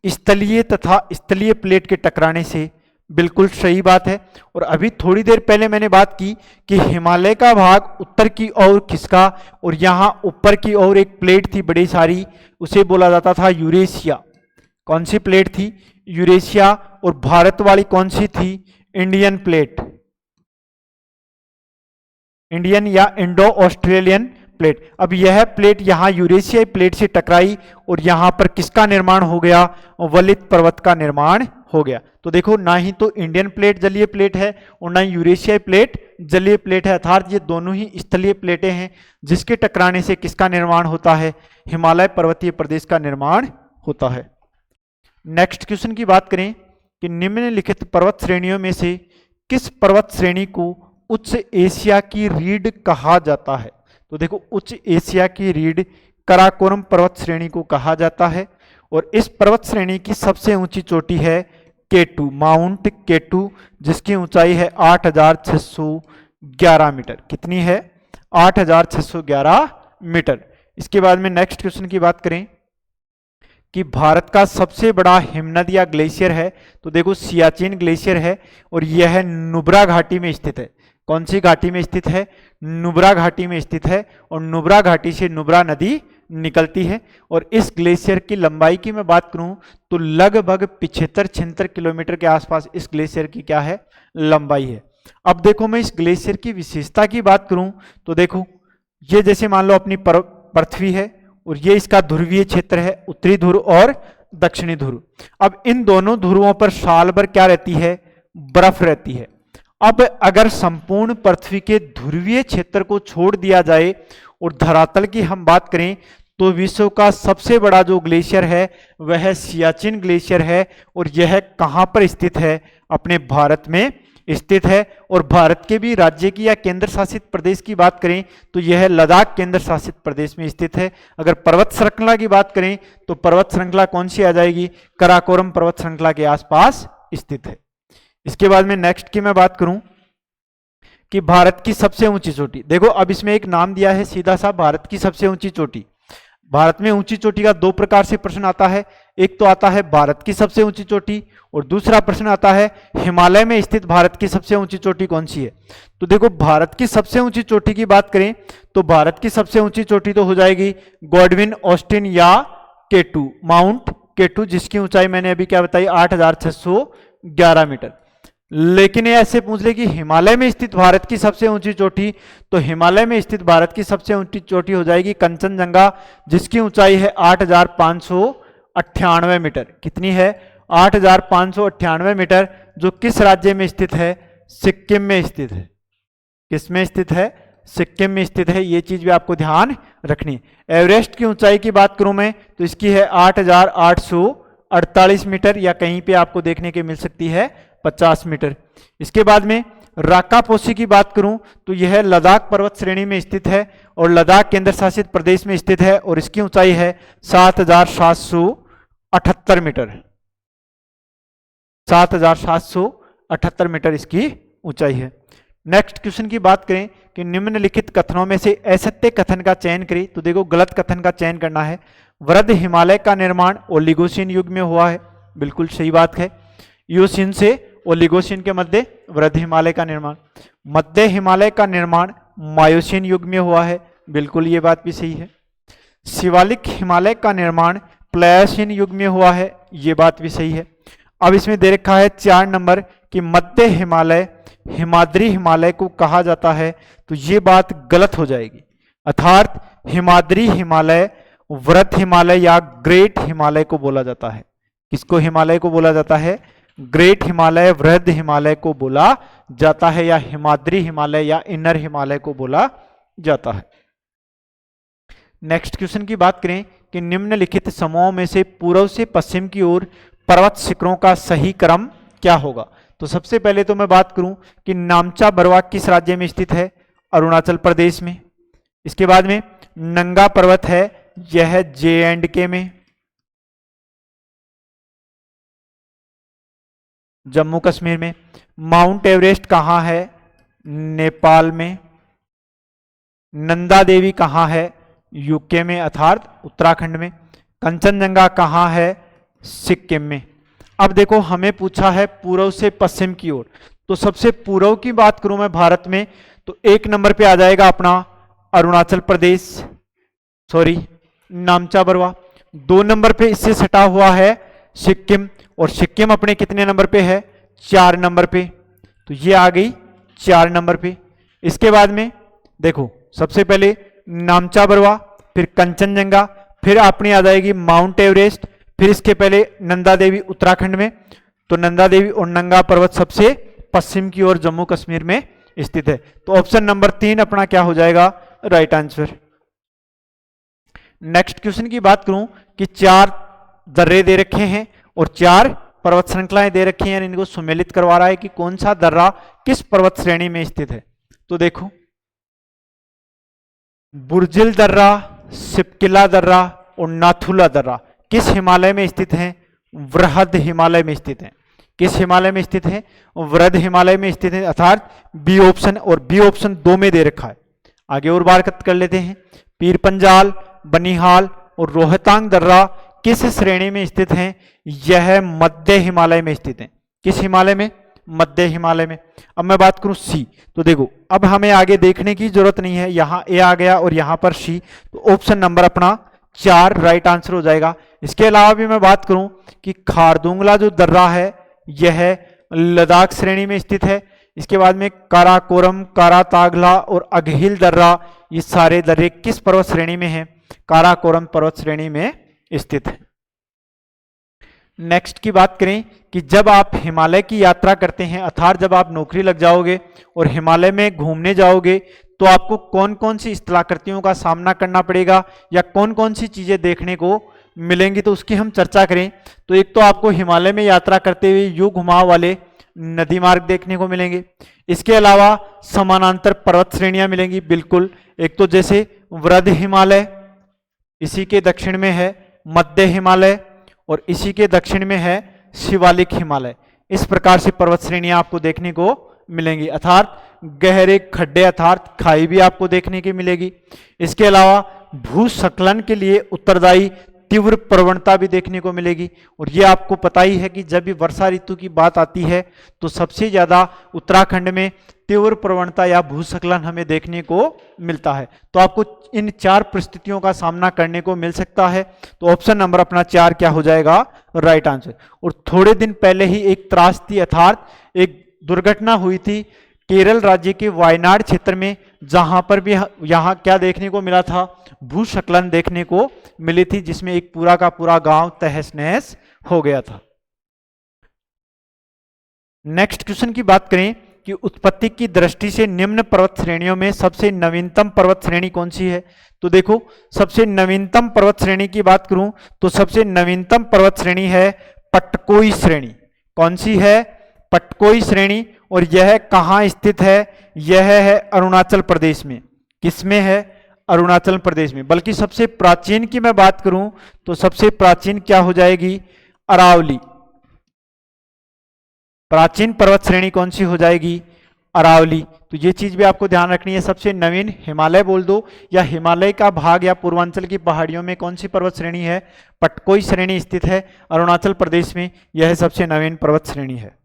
स्थलीय तथा स्थलीय प्लेट के टकराने से, बिल्कुल सही बात है। और अभी थोड़ी देर पहले मैंने बात की कि हिमालय का भाग उत्तर की ओर खिसका और यहां ऊपर की ओर एक प्लेट थी बड़ी सारी, उसे बोला जाता था यूरेशिया। कौन सी प्लेट थी? यूरेशिया। और भारत वाली कौन सी थी? इंडियन प्लेट, इंडियन या इंडो ऑस्ट्रेलियन प्लेट। अब यह प्लेट यहां यूरेशियाई प्लेट से टकराई और यहां पर किसका निर्माण हो गया? वलित पर्वत का निर्माण हो गया। तो देखो, ना ही तो इंडियन प्लेट जलीय प्लेट है और ना ही यूरेशियाई प्लेट जलीय प्लेट है, अर्थात ये दोनों ही स्थलीय प्लेटें हैं जिसके टकराने से किसका निर्माण होता है? हिमालय पर्वतीय प्रदेश का निर्माण होता है। नेक्स्ट क्वेश्चन की बात करें कि निम्नलिखित पर्वत श्रेणियों में से किस पर्वत श्रेणी को उच्च एशिया की रीढ़ कहा जाता है? तो देखो, उच्च एशिया की रीढ़ कराकोरम पर्वत श्रेणी को कहा जाता है और इस पर्वत श्रेणी की सबसे ऊंची चोटी है केटू, माउंट केटू, जिसकी ऊंचाई है 8611 मीटर। कितनी है? 8611 मीटर। इसके बाद में नेक्स्ट क्वेश्चन की बात करें कि भारत का सबसे बड़ा हिमनद या ग्लेशियर है, तो देखो सियाचिन ग्लेशियर है और यह नुब्रा घाटी में स्थित है। कौन सी घाटी में स्थित है? नुब्रा घाटी में स्थित है और नुब्रा घाटी से नुब्रा नदी निकलती है। और इस ग्लेशियर की लंबाई की मैं बात करूं तो लगभग 75-76 किलोमीटर के आसपास इस ग्लेशियर की क्या है? लंबाई है। अब देखो, मैं इस ग्लेशियर की विशेषता की बात करूं तो देखो, ये जैसे मान लो अपनी पृथ्वी है और ये इसका ध्रुवीय क्षेत्र है, उत्तरी ध्रुव और दक्षिणी ध्रुव। अब इन दोनों ध्रुवों पर साल भर क्या रहती है? बर्फ रहती है। अब अगर संपूर्ण पृथ्वी के ध्रुवीय क्षेत्र को छोड़ दिया जाए और धरातल की हम बात करें तो विश्व का सबसे बड़ा जो ग्लेशियर है वह सियाचिन ग्लेशियर है और यह कहां पर स्थित है? अपने भारत में स्थित है। और भारत के भी राज्य की या केंद्र शासित प्रदेश की बात करें तो यह लद्दाख केंद्र शासित प्रदेश में स्थित है। अगर पर्वत श्रृंखला की बात करें तो पर्वत श्रृंखला कौन सी आ जाएगी? कराकोरम पर्वत श्रृंखला के आसपास स्थित है। इसके बाद में नेक्स्ट की मैं बात करूं कि भारत की सबसे ऊंची चोटी, देखो अब इसमें एक नाम दिया है सीधा सा, भारत की सबसे ऊंची चोटी। भारत में ऊंची चोटी का दो प्रकार से प्रश्न आता है, एक तो आता है भारत की सबसे ऊंची चोटी और दूसरा प्रश्न आता है हिमालय में स्थित भारत की सबसे ऊंची चोटी कौन सी है। तो देखो, भारत की सबसे ऊंची चोटी की बात करें तो भारत की सबसे ऊंची चोटी तो हो जाएगी गॉडविन ऑस्टिन या केटू, माउंट केटू, जिसकी ऊंचाई मैंने अभी क्या बताई? 8611 मीटर। लेकिन ये ऐसे पूछ ले कि हिमालय में स्थित भारत की सबसे ऊंची चोटी, तो हिमालय में स्थित भारत की सबसे ऊंची चोटी हो जाएगी कंचनजंगा, जिसकी ऊंचाई है 8598 मीटर। कितनी है? 8598 मीटर, जो किस राज्य में स्थित है? सिक्किम में स्थित है। किस में स्थित है? सिक्किम में स्थित है। ये चीज भी आपको ध्यान रखनी है। एवरेस्ट की ऊंचाई की बात करूं मैं तो इसकी है 8848 मीटर, या कहीं पे आपको देखने के मिल सकती है 50 मीटर। इसके बाद में राकापोसी की बात करूं तो यह लद्दाख पर्वत श्रेणी में स्थित है और लद्दाख केंद्र शासित प्रदेश में स्थित है और इसकी ऊंचाई है 7778 मीटर। 7778 मीटर इसकी ऊंचाई है। नेक्स्ट क्वेश्चन की बात करें कि निम्नलिखित कथनों में से असत्य कथन का चयन करें, तो देखो गलत कथन का चयन करना है। वृद्ध हिमालय का निर्माण ओलिगोसीन युग में हुआ है, बिल्कुल सही बात है। इयोसीन से ओलिगोसीन के मध्य वृद्ध हिमालय का निर्माण। मध्य हिमालय का निर्माण मायोसीन युग में हुआ है, बिल्कुल ये बात भी सही है। शिवालिक हिमालय का निर्माण प्लायोसीन युग में हुआ है, ये बात भी सही है। अब इसमें दे रखा है 4 नंबर कि मध्य हिमालय हिमाद्री हिमालय को कहा जाता है, तो ये बात गलत हो जाएगी। अर्थात हिमाद्री हिमालय वृद्ध हिमालय या ग्रेट हिमालय को बोला जाता है। किसको हिमालय को बोला जाता है? ग्रेट हिमालय, वृद्ध हिमालय को बोला जाता है, या हिमाद्री हिमालय या इनर हिमालय को बोला जाता है। नेक्स्ट क्वेश्चन की बात करें कि निम्नलिखित समूहों में से पूर्व से पश्चिम की ओर पर्वत शिखरों का सही क्रम क्या होगा। तो सबसे पहले तो मैं बात करूं कि नामचा बरवा किस राज्य में स्थित है? अरुणाचल प्रदेश में। इसके बाद में नंगा पर्वत है, यह J&K में, जम्मू कश्मीर में। माउंट एवरेस्ट कहाँ है? नेपाल में। नंदा देवी कहाँ है? यूके में अर्थात उत्तराखंड में। कंचनजंगा कहाँ है? सिक्किम में। अब देखो हमें पूछा है पूर्व से पश्चिम की ओर, तो सबसे पूर्व की बात करूं मैं भारत में, तो एक नंबर पे आ जाएगा अपना अरुणाचल प्रदेश, सॉरी नामचा बरवा। 2 नंबर पे इससे सटा हुआ है सिक्किम, और सिक्किम अपने कितने नंबर पे है? 4 नंबर पे, तो ये आ गई 4 नंबर पे। इसके बाद में देखो सबसे पहले नामचा बरवा, फिर कंचनजंगा, फिर अपनी आ जाएगी माउंट एवरेस्ट, फिर इसके पहले नंदा देवी उत्तराखंड में, तो नंदा देवी और नंगा पर्वत सबसे पश्चिम की ओर जम्मू कश्मीर में स्थित है। तो ऑप्शन नंबर 3 अपना क्या हो जाएगा? Right answer. नेक्स्ट क्वेश्चन की बात करूं कि 4 दर्रे दे रखे हैं और 4 पर्वत श्रृंखलाएं दे रखी हैं, इनको सुमेलित करवा रहा है कि कौन सा दर्रा किस पर्वत श्रेणी में स्थित है। तो देखो बुर्जिल दर्रा, सिपकिला दर्रा और नाथुला दर्रा किस हिमालय में स्थित हैं? वृहद हिमालय में स्थित हैं। किस हिमालय में स्थित है? वृहद हिमालय में स्थित है, अर्थात बी ऑप्शन, और बी ऑप्शन 2 में दे रखा है। आगे और बात कर लेते हैं। पीर पंजाल, बनिहाल और रोहतांग दर्रा किस श्रेणी में स्थित हैं? यह मध्य हिमालय में स्थित है। किस हिमालय में? मध्य हिमालय में। अब मैं बात करूं सी, तो देखो अब हमें आगे देखने की जरूरत नहीं है, यहां ए आ गया और यहां पर सी, तो ऑप्शन नंबर अपना 4 राइट आंसर हो जाएगा। इसके अलावा भी मैं बात करूं कि खारदुंगला जो दर्रा है यह लद्दाख श्रेणी में स्थित है। इसके बाद में काराकोरम, कारातागला और अघिल दर्रा, ये सारे दर्रे किस पर्वत श्रेणी में हैं? काराकोरम पर्वत श्रेणी में स्थित है। नेक्स्ट की बात करें कि जब आप हिमालय की यात्रा करते हैं, अर्थात जब आप नौकरी लग जाओगे और हिमालय में घूमने जाओगे, तो आपको कौन कौन सी स्थलाकृतियों का सामना करना पड़ेगा या कौन कौन सी चीजें देखने को मिलेंगी, तो उसकी हम चर्चा करें। तो एक तो आपको हिमालय में यात्रा करते हुए यू घुमाव वाले नदी मार्ग देखने को मिलेंगे। इसके अलावा समानांतर पर्वत श्रेणियां मिलेंगी, बिल्कुल। एक तो जैसे वृहद हिमालय, इसी के दक्षिण में है मध्य हिमालय और इसी के दक्षिण में है शिवालिक हिमालय। इस प्रकार से पर्वत श्रेणियां आपको देखने को मिलेंगी, अर्थात गहरे खड्डे अर्थात खाई भी आपको देखने की मिलेगी। इसके अलावा भूस्खलन के लिए उत्तरदायी तीव्र प्रवणता भी देखने को मिलेगी। और ये आपको पता ही है कि जब भी वर्षा ऋतु की बात आती है तो सबसे ज्यादा उत्तराखंड में तीव्र प्रवणता या भूस्खलन हमें देखने को मिलता है। तो आपको इन 4 परिस्थितियों का सामना करने को मिल सकता है। तो ऑप्शन नंबर अपना 4 क्या हो जाएगा? Right answer. और थोड़े दिन पहले ही एक त्रासदी अर्थात एक दुर्घटना हुई थी केरल राज्य के वायनाड क्षेत्र में, जहां पर भी यहां क्या देखने को मिला था? भूस्खलन देखने को मिली थी, जिसमें एक पूरा का पूरा गांव तहस नहस हो गया था। नेक्स्ट क्वेश्चन की बात करें कि उत्पत्ति की दृष्टि से निम्न पर्वत श्रेणियों में सबसे नवीनतम पर्वत श्रेणी कौन सी है? तो देखो सबसे नवीनतम पर्वत श्रेणी की बात करूं तो सबसे नवीनतम पर्वत श्रेणी है पटकोई श्रेणी। कौन सी है? पटकोई श्रेणी। और यह कहां स्थित है? यह है अरुणाचल प्रदेश में। किसमें है? अरुणाचल प्रदेश में। बल्कि सबसे प्राचीन की मैं बात करूं तो सबसे प्राचीन क्या हो जाएगी? अरावली। प्राचीन पर्वत श्रेणी कौन सी हो जाएगी? अरावली। तो ये चीज भी आपको ध्यान रखनी है। सबसे नवीन हिमालय बोल दो या हिमालय का भाग या पूर्वांचल की पहाड़ियों में कौन सी पर्वत श्रेणी है? पटकोई श्रेणी स्थित है अरुणाचल प्रदेश में। यह सबसे नवीन पर्वत श्रेणी है।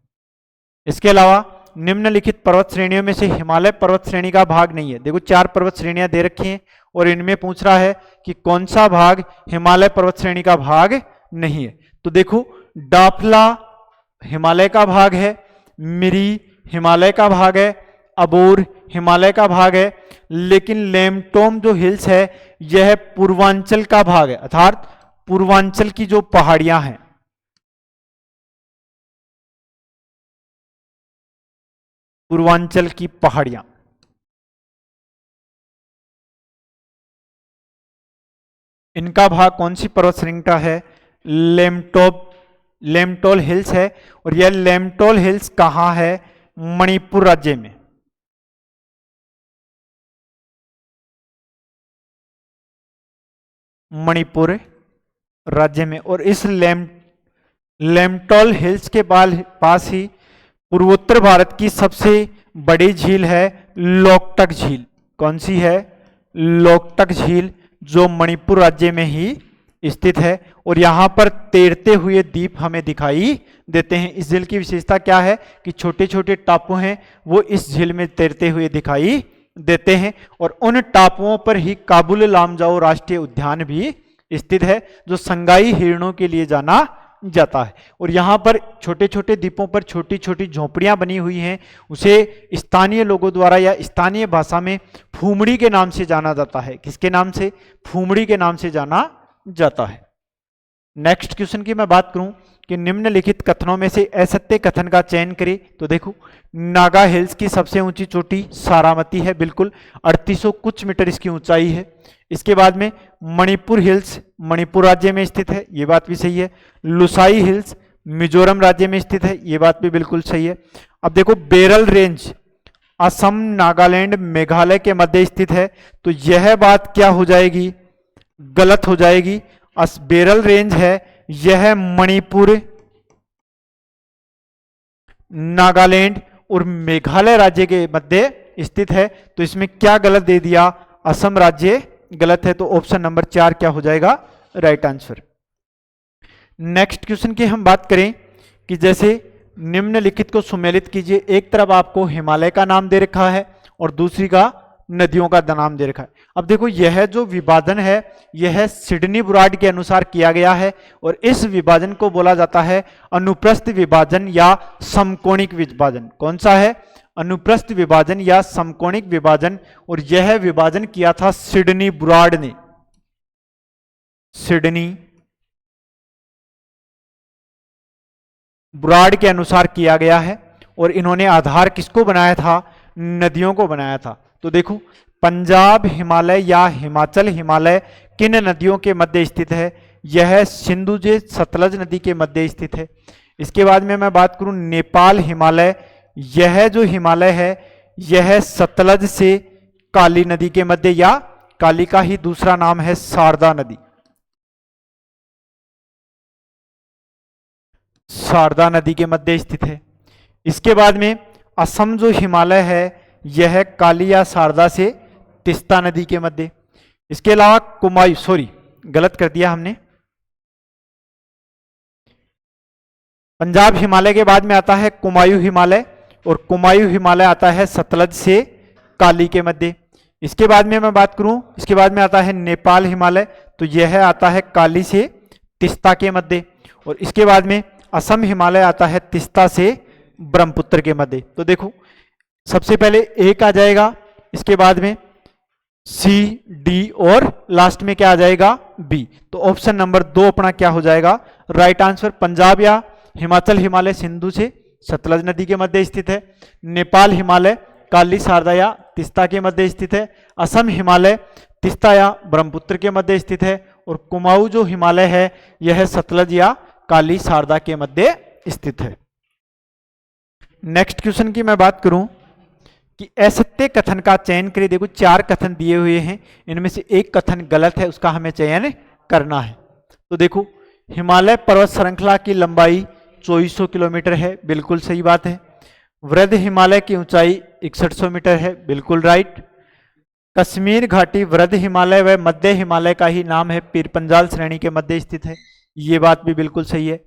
इसके अलावा निम्नलिखित पर्वत श्रेणियों में से हिमालय पर्वत श्रेणी का भाग नहीं है। देखो 4 पर्वत श्रेणियां दे रखी हैं और इनमें पूछ रहा है कि कौन सा भाग हिमालय पर्वत श्रेणी का भाग नहीं है। तो देखो डाफला हिमालय का भाग है, मिरी हिमालय का भाग है, अबोर हिमालय का भाग है, लेकिन लेमटोम जो हिल्स है यह पूर्वांचल का भाग है, अर्थात पूर्वांचल की जो पहाड़ियां हैं, पूर्वांचल की पहाड़ियां, इनका भाग कौन सी पर्वत श्रेणी का है? लेमटोल हिल्स है। और यह लेमटोल हिल्स कहां है? मणिपुर राज्य में। मणिपुर राज्य में। और इस लेमटोल हिल्स के पास ही पूर्वोत्तर भारत की सबसे बड़ी झील है लोकटक झील। कौन सी है? लोकटक झील, जो मणिपुर राज्य में ही स्थित है। और यहां पर तैरते हुए द्वीप हमें दिखाई देते हैं। इस झील की विशेषता क्या है कि छोटे छोटे टापू हैं वो इस झील में तैरते हुए दिखाई देते हैं। और उन टापुओं पर ही काबुल लामजाओ राष्ट्रीय उद्यान भी स्थित है, जो संगाई हिरणों के लिए जाना जाता है। और यहाँ पर छोटे छोटे द्वीपों पर छोटी छोटी झोपड़ियां बनी हुई हैं, उसे स्थानीय लोगों द्वारा या स्थानीय भाषा में फूमड़ी के नाम से जाना जाता है। किसके नाम से? फूमड़ी के नाम से जाना जाता है। नेक्स्ट क्वेश्चन की मैं बात करूं कि निम्नलिखित कथनों में से असत्य कथन का चयन करें। तो देखो, नागा हिल्स की सबसे ऊंची चोटी सारामती है, बिल्कुल 3800 कुछ मीटर इसकी ऊंचाई है। इसके बाद में मणिपुर हिल्स मणिपुर राज्य में स्थित है, ये बात भी सही है। लुसाई हिल्स मिजोरम राज्य में स्थित है, ये बात भी बिल्कुल सही है। अब देखो, बेरल रेंज असम, नागालैंड, मेघालय के मध्य स्थित है, तो यह बात क्या हो जाएगी? गलत हो जाएगी। बेरल रेंज है यह मणिपुर, नागालैंड और मेघालय राज्य के मध्य स्थित है। तो इसमें क्या गलत दे दिया? असम राज्य गलत है, तो ऑप्शन नंबर 4 क्या हो जाएगा? Right answer. नेक्स्ट क्वेश्चन की हम बात करें कि जैसे निम्नलिखित को सुमेलित कीजिए। एक तरफ आपको हिमालय का नाम दे रखा है और दूसरी का नदियों का नाम दे रखा है। अब देखो, यह जो विभाजन है यह सिडनी ब्राड के अनुसार किया गया है और इस विभाजन को बोला जाता है अनुप्रस्थ विभाजन या समकोणिक विभाजन। कौन सा है? अनुप्रस्थ विभाजन या समकोणिक विभाजन। और यह विभाजन किया था सिडनी ब्राड ने। सिडनी ब्राड के अनुसार किया गया है और इन्होंने आधार किसको बनाया था? नदियों को बनाया था। तो देखो, पंजाब हिमालय या हिमाचल हिमालय किन नदियों के मध्य स्थित है? यह सिंधु जे सतलज नदी के मध्य स्थित है। इसके बाद में मैं बात करूं नेपाल हिमालय, यह जो हिमालय है यह सतलज से काली नदी के मध्य, या काली का ही दूसरा नाम है शारदा नदी, शारदा नदी के मध्य स्थित है। इसके बाद में असम जो हिमालय है यह काली या शारदा से तिस्ता नदी के मध्य। इसके अलावा कुमायूं, सॉरी गलत कर दिया हमने, पंजाब हिमालय के बाद में आता है कुमायूं हिमालय और कुमायूं हिमालय आता है सतलज से काली के मध्य। इसके बाद में मैं बात करूं, इसके बाद में आता है नेपाल हिमालय, तो यह आता है काली से तिस्ता के मध्य। और इसके बाद में असम हिमालय आता है तिस्ता से ब्रह्मपुत्र के मध्य। तो देखो, सबसे पहले एक आ जाएगा, इसके बाद में सी, डी और लास्ट में क्या आ जाएगा? बी। तो ऑप्शन नंबर 2 अपना क्या हो जाएगा? Right answer. पंजाब या हिमाचल हिमालय सिंधु से सतलज नदी के मध्य स्थित है। नेपाल हिमालय काली, शारदा या तिस्ता के मध्य स्थित है। असम हिमालय तिस्ता या ब्रह्मपुत्र के मध्य स्थित है। और कुमाऊं जो हिमालय है यह सतलज या काली, शारदा के मध्य स्थित है। नेक्स्ट क्वेश्चन की मैं बात करूं कि असत्य कथन का चयन करें। देखो, 4 कथन दिए हुए हैं, इनमें से एक कथन गलत है, उसका हमें चयन करना है। तो देखो, हिमालय पर्वत श्रृंखला की लंबाई 2400 किलोमीटर है, बिल्कुल सही बात है। वृद्ध हिमालय की ऊंचाई 6100 मीटर है, बिल्कुल राइट। कश्मीर घाटी वृद्ध हिमालय व मध्य हिमालय का ही नाम है, पीर पंजाल श्रेणी के मध्य स्थित है, ये बात भी बिल्कुल सही है।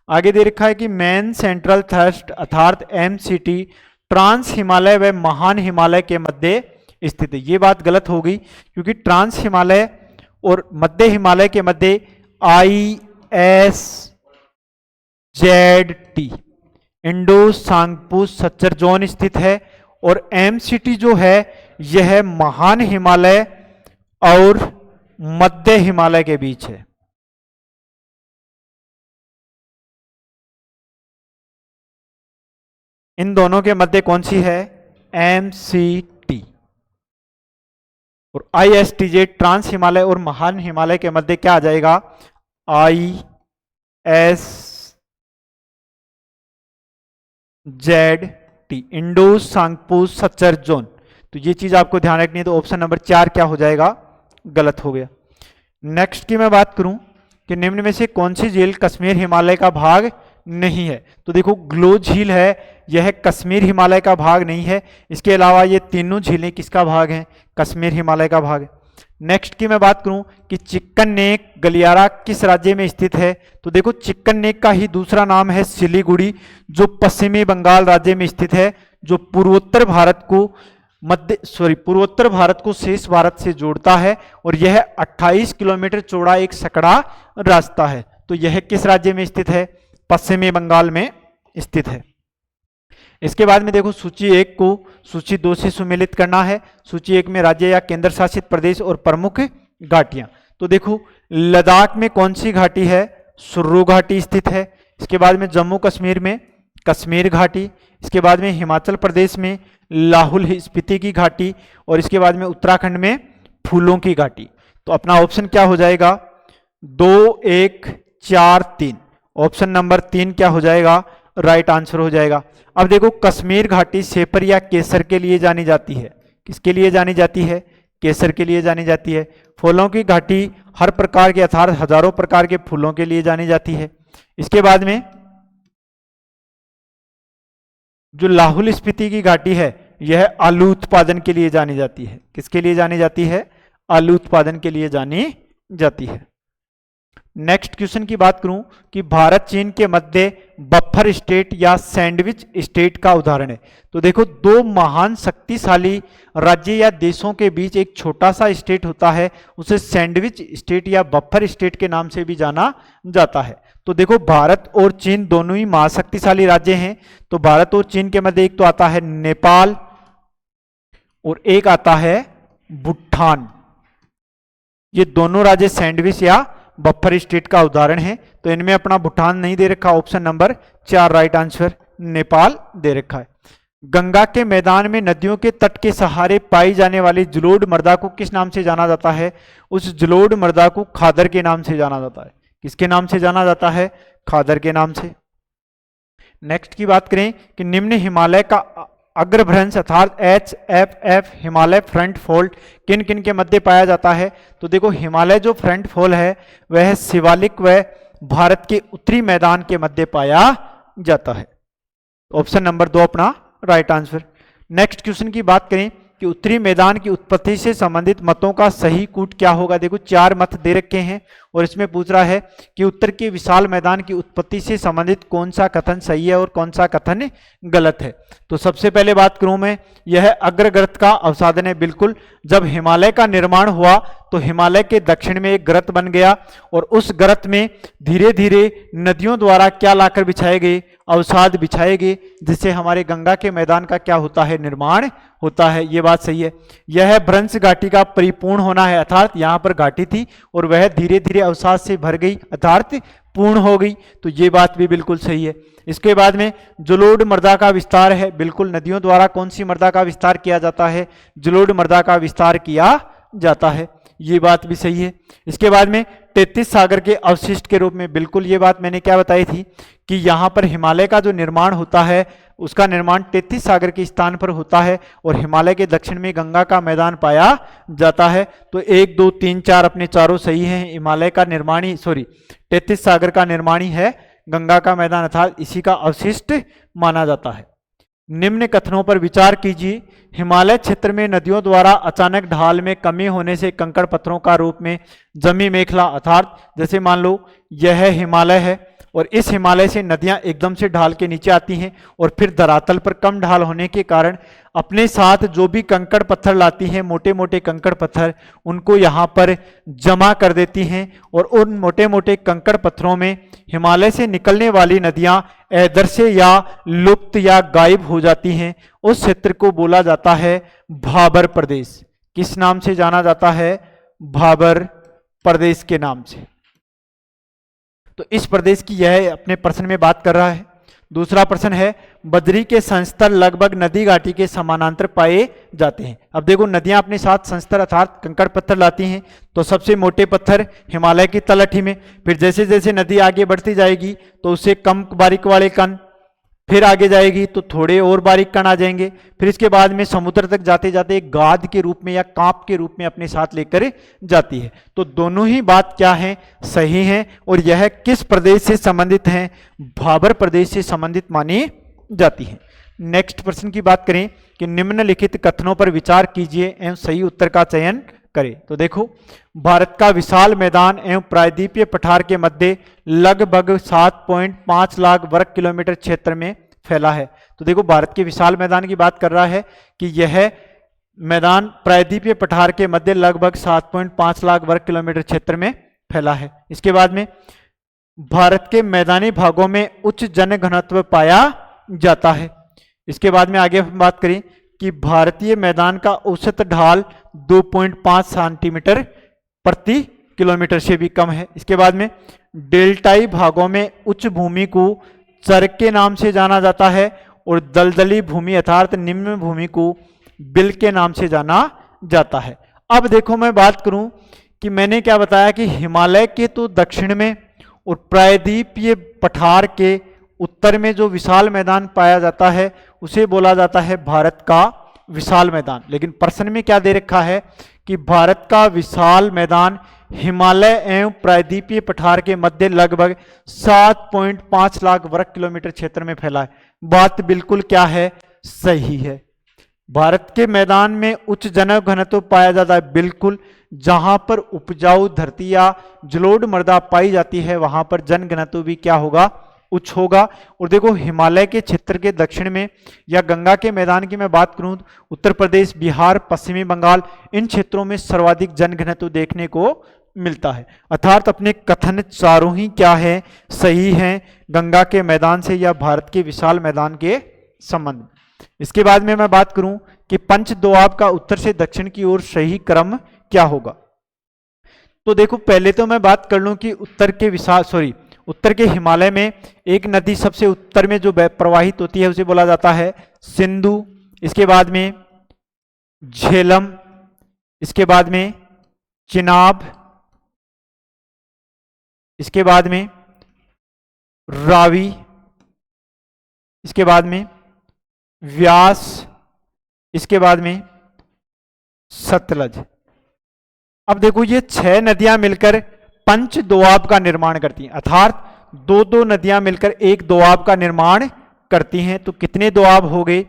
आगे दे रखा है कि मेन सेंट्रल थ्रस्ट अर्थात MCT ट्रांस हिमालय व महान हिमालय के मध्य स्थित है, ये बात गलत हो गई क्योंकि ट्रांस हिमालय और मध्य हिमालय के मध्य ISZT Indo Tsangpo suture zone स्थित है। और MCT जो है यह महान हिमालय और मध्य हिमालय के बीच है। इन दोनों के मध्य कौन सी है? MCT। और ISTJ ट्रांस हिमालय और महान हिमालय के मध्य क्या आ जाएगा? ISZT Indo Tsangpo suture zone. तो ये चीज आपको ध्यान रखनी है। तो ऑप्शन नंबर 4 क्या हो जाएगा? गलत हो गया। नेक्स्ट की मैं बात करूं कि निम्न में से कौन सी झील कश्मीर हिमालय का भाग नहीं है। तो देखो, ग्लो झील है यह कश्मीर हिमालय का भाग नहीं है। इसके अलावा ये तीनों झीलें किसका भाग हैं? कश्मीर हिमालय का भाग है। नेक्स्ट की मैं बात करूं कि चिकन नेक गलियारा किस राज्य में स्थित है, तो देखो चिकन नेक का ही दूसरा नाम है सिलीगुड़ी, जो पश्चिमी बंगाल राज्य में स्थित है, जो पूर्वोत्तर भारत को शेष भारत से जोड़ता है, और यह 28 किलोमीटर चौड़ा एक सकड़ा रास्ता है। तो यह किस राज्य में स्थित है? पश्चिमी बंगाल में स्थित है। इसके बाद में देखो सूची 1 को सूची 2 से सुमेलित करना है। सूची 1 में राज्य या केंद्र शासित प्रदेश और प्रमुख घाटियां। तो देखो लद्दाख में कौन सी घाटी है? सुर्रू घाटी स्थित है। इसके बाद में जम्मू कश्मीर में कश्मीर घाटी। इसके बाद में हिमाचल प्रदेश में लाहौल स्पीति की घाटी, और इसके बाद में उत्तराखंड में फूलों की घाटी। तो अपना ऑप्शन क्या हो जाएगा? 2, 1, 4, 3। ऑप्शन नंबर 3 क्या हो जाएगा? राइट आंसर हो जाएगा। अब देखो कश्मीर घाटी सेपर या केसर के लिए जानी जाती है। किसके लिए जानी जाती है? केसर के लिए जानी जाती है। फूलों की घाटी हर प्रकार के अर्थात हजारों प्रकार के फूलों के लिए जानी जाती है। इसके बाद में जो लाहौल स्पीति की घाटी है यह आलू उत्पादन के लिए जानी जाती है। किसके लिए जानी जाती है? आलू उत्पादन के लिए जानी जाती है। नेक्स्ट क्वेश्चन की बात करूं कि भारत चीन के मध्य बफर स्टेट या सैंडविच स्टेट का उदाहरण है। तो देखो दो महान शक्तिशाली राज्य या देशों के बीच एक छोटा सा स्टेट होता है, उसे सैंडविच स्टेट या बफर स्टेट के नाम से भी जाना जाता है। तो देखो भारत और चीन दोनों ही महाशक्तिशाली राज्य हैं। तो भारत और चीन के मध्य एक तो आता है नेपाल और एक आता है भूटान। ये दोनों राज्य सैंडविच या बफर स्टेट का उदाहरण है। तो इनमें अपना भूटान नहीं दे रखा, option number 4 right answer Nepal दे रखा है। गंगा के मैदान में नदियों के तट के सहारे पाई जाने वाली जलोढ़ मृदा को किस नाम से जाना जाता है? उस जलोढ़ मृदा को खादर के नाम से जाना जाता है। किसके नाम से जाना जाता है? खादर के नाम से। नेक्स्ट की बात करें कि निम्न हिमालय का अग्रभ्रंश अर्थात HFF हिमालय फ्रंट फोल्ड किन किन के मध्य पाया जाता है? तो देखो हिमालय जो फ्रंट फोल्ड है वह शिवालिक व भारत के उत्तरी मैदान के मध्य पाया जाता है। ऑप्शन नंबर 2 अपना राइट आंसर। नेक्स्ट क्वेश्चन की बात करें कि उत्तरी मैदान की उत्पत्ति से संबंधित मतों का सही कूट क्या होगा? देखो 4 मत दे रखे हैं और इसमें पूछ रहा है कि उत्तर के विशाल मैदान की उत्पत्ति से संबंधित कौन सा कथन सही है और कौन सा कथन गलत है। तो सबसे पहले बात करूं मैं, यह अग्रगर्त का अवसादन है। बिल्कुल, जब हिमालय का निर्माण हुआ तो हिमालय के दक्षिण में एक गर्त बन गया और उस गर्त में धीरे धीरे नदियों द्वारा क्या लाकर बिछाए गए? अवसाद बिछाए गए, जिससे हमारे गंगा के मैदान का क्या होता है? निर्माण होता है। ये बात सही है। यह भ्रंश घाटी का परिपूर्ण होना है, अर्थात यहां पर घाटी थी और वह धीरे धीरे अवसाद से भर गई अर्थात पूर्ण हो गई। तो ये बात भी बिल्कुल सही है। इसके बाद में जलोढ़ मृदा का विस्तार है। बिल्कुल, नदियों द्वारा कौन सी मृदा का विस्तार किया जाता है? जलोढ़ मृदा का विस्तार किया जाता है। ये बात भी सही है। इसके बाद में 33 सागर के अवशिष्ट के रूप में, बिल्कुल ये बात मैंने क्या बताई थी कि यहाँ पर हिमालय का जो निर्माण होता है उसका निर्माण 33 सागर के स्थान पर होता है और हिमालय के दक्षिण में गंगा का मैदान पाया जाता है। तो 1, 2, 3, 4 अपने चारों सही हैं। हिमालय का निर्माण ही 33 सागर का निर्माण ही है गंगा का मैदान, अर्थात इसी का अवशिष्ट माना जाता है। निम्न कथनों पर विचार कीजिए। हिमालय क्षेत्र में नदियों द्वारा अचानक ढाल में कमी होने से कंकड़ पत्थरों का रूप में जमी मेखला, अर्थात जैसे मान लो यह हिमालय है और इस हिमालय से नदियां एकदम से ढाल के नीचे आती हैं और फिर धरातल पर कम ढाल होने के कारण अपने साथ जो भी कंकड़ पत्थर लाती हैं, मोटे मोटे कंकड़ पत्थर, उनको यहाँ पर जमा कर देती हैं और उन मोटे मोटे कंकड़ पत्थरों में हिमालय से निकलने वाली नदियां अदृश्य या लुप्त या गायब हो जाती हैं। उस क्षेत्र को बोला जाता है भाबर प्रदेश। किस नाम से जाना जाता है? भाबर प्रदेश के नाम से। तो इस प्रदेश की यह अपने प्रश्न में बात कर रहा है। दूसरा प्रश्न है, बद्री के संस्तर लगभग नदी घाटी के समानांतर पाए जाते हैं। अब देखो नदियां अपने साथ संस्तर अर्थात कंकड़ पत्थर लाती हैं, तो सबसे मोटे पत्थर हिमालय की तलहटी में, फिर जैसे जैसे नदी आगे बढ़ती जाएगी तो उससे कम बारीक वाले कण, फिर आगे जाएगी तो थोड़े और बारीक कण आ जाएंगे, फिर इसके बाद में समुद्र तक जाते जाते एक गाद के रूप में या कांप के रूप में अपने साथ लेकर जाती है। तो दोनों ही बात क्या है? सही है। और यह किस प्रदेश से संबंधित है? भाबर प्रदेश से संबंधित मानी जाती है। नेक्स्ट प्रश्न की बात करें कि निम्नलिखित कथनों पर विचार कीजिए एवं सही उत्तर का चयन करें। तो देखो, भारत का विशाल मैदान एवं प्रायद्वीपीय पठार के मध्य लगभग 7.5 लाख वर्ग किलोमीटर क्षेत्र में फैला है। तो देखो, भारत के विशाल मैदान की बात कर रहा है कि यह मैदान प्रायद्वीपीय पठार के मध्य लगभग 7.5 लाख वर्ग किलोमीटर क्षेत्र में फैला है। इसके बाद में भारत के मैदानी भागों में उच्च जनघनत्व पाया जाता है। इसके बाद में आगे हम बात करें कि भारतीय मैदान का औसत ढाल 2.5 सेंटीमीटर प्रति किलोमीटर से भी कम है। इसके बाद में डेल्टाई भागों में उच्च भूमि को चर के नाम से जाना जाता है और दलदली भूमि अर्थात निम्न भूमि को बिल के नाम से जाना जाता है। अब देखो, मैं बात करूं कि मैंने क्या बताया कि हिमालय के तो दक्षिण में और प्रायद्वीपीय पठार के उत्तर में जो विशाल मैदान पाया जाता है उसे बोला जाता है भारत का विशाल मैदान। लेकिन प्रश्न में क्या दे रखा है कि भारत का विशाल मैदान हिमालय एवं प्रायद्वीपीय पठार के मध्य लगभग 7.5 लाख वर्ग किलोमीटर क्षेत्र में फैला है। बात बिल्कुल क्या है, सही है। भारत के मैदान में उच्च जनघनत्व पाया जाता है, बिल्कुल। जहां पर उपजाऊ धरती या जलोढ़ मृदा पाई जाती है वहां पर जनघनत्व भी क्या होगा, उच्च होगा। और देखो, हिमालय के क्षेत्र के दक्षिण में या गंगा के मैदान की मैं बात करूं तो उत्तर प्रदेश, बिहार, पश्चिमी बंगाल, इन क्षेत्रों में सर्वाधिक जनघनत्व देखने को मिलता है। अर्थात अपने कथन चारों ही क्या है, सही हैं, गंगा के मैदान से या भारत के विशाल मैदान के संबंध। इसके बाद में मैं बात करूं कि पंच दोआब का उत्तर से दक्षिण की ओर सही क्रम क्या होगा। तो देखो, पहले तो मैं बात कर लूं कि उत्तर के हिमालय में एक नदी सबसे उत्तर में जो प्रवाहित होती है उसे बोला जाता है सिंधु। इसके बाद में झेलम, इसके बाद में चिनाब, इसके बाद में रावी, इसके बाद में व्यास, इसके बाद में सतलज। अब देखो, ये 6 नदियां मिलकर पंच दोआब का निर्माण करती हैं, अर्थात 2-2 नदियां मिलकर एक दोआब का निर्माण करती हैं। तो कितने दोआब हो गए,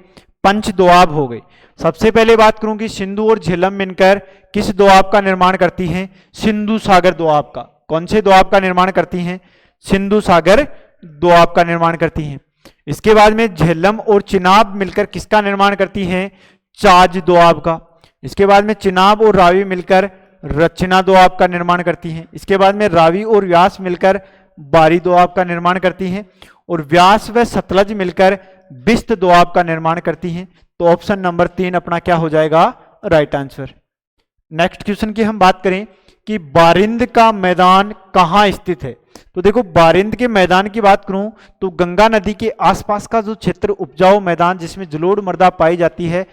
पंच दोआब हो गए। सबसे पहले बात करूं कि सिंधु और झेलम मिलकर किस दोआब का निर्माण करती हैं, सिंधु सागर दोआब का। कौन से दोआब का निर्माण करती हैं, सिंधु सागर दोआब का निर्माण करती हैं। इसके बाद में झेलम और चिनाब मिलकर किसका निर्माण करती हैं, चाज दोआब का। इसके बाद में चिनाब और रावी मिलकर रचना दोआब का निर्माण करती हैं। इसके बाद में रावी और व्यास मिलकर बारी दोआब का निर्माण करती हैं और व्यास व सतलज मिलकर बिस्त दोआब का निर्माण करती हैं। तो ऑप्शन नंबर 3 अपना क्या हो जाएगा, राइट आंसर। नेक्स्ट क्वेश्चन की हम बात करें कि बारिंद का मैदान कहाँ स्थित है। तो देखो, बारिंद के मैदान की बात करूं तो गंगा नदी के आसपास का जो क्षेत्र उपजाऊ मैदान जिसमें जलोढ़ मृदा पाई जाती है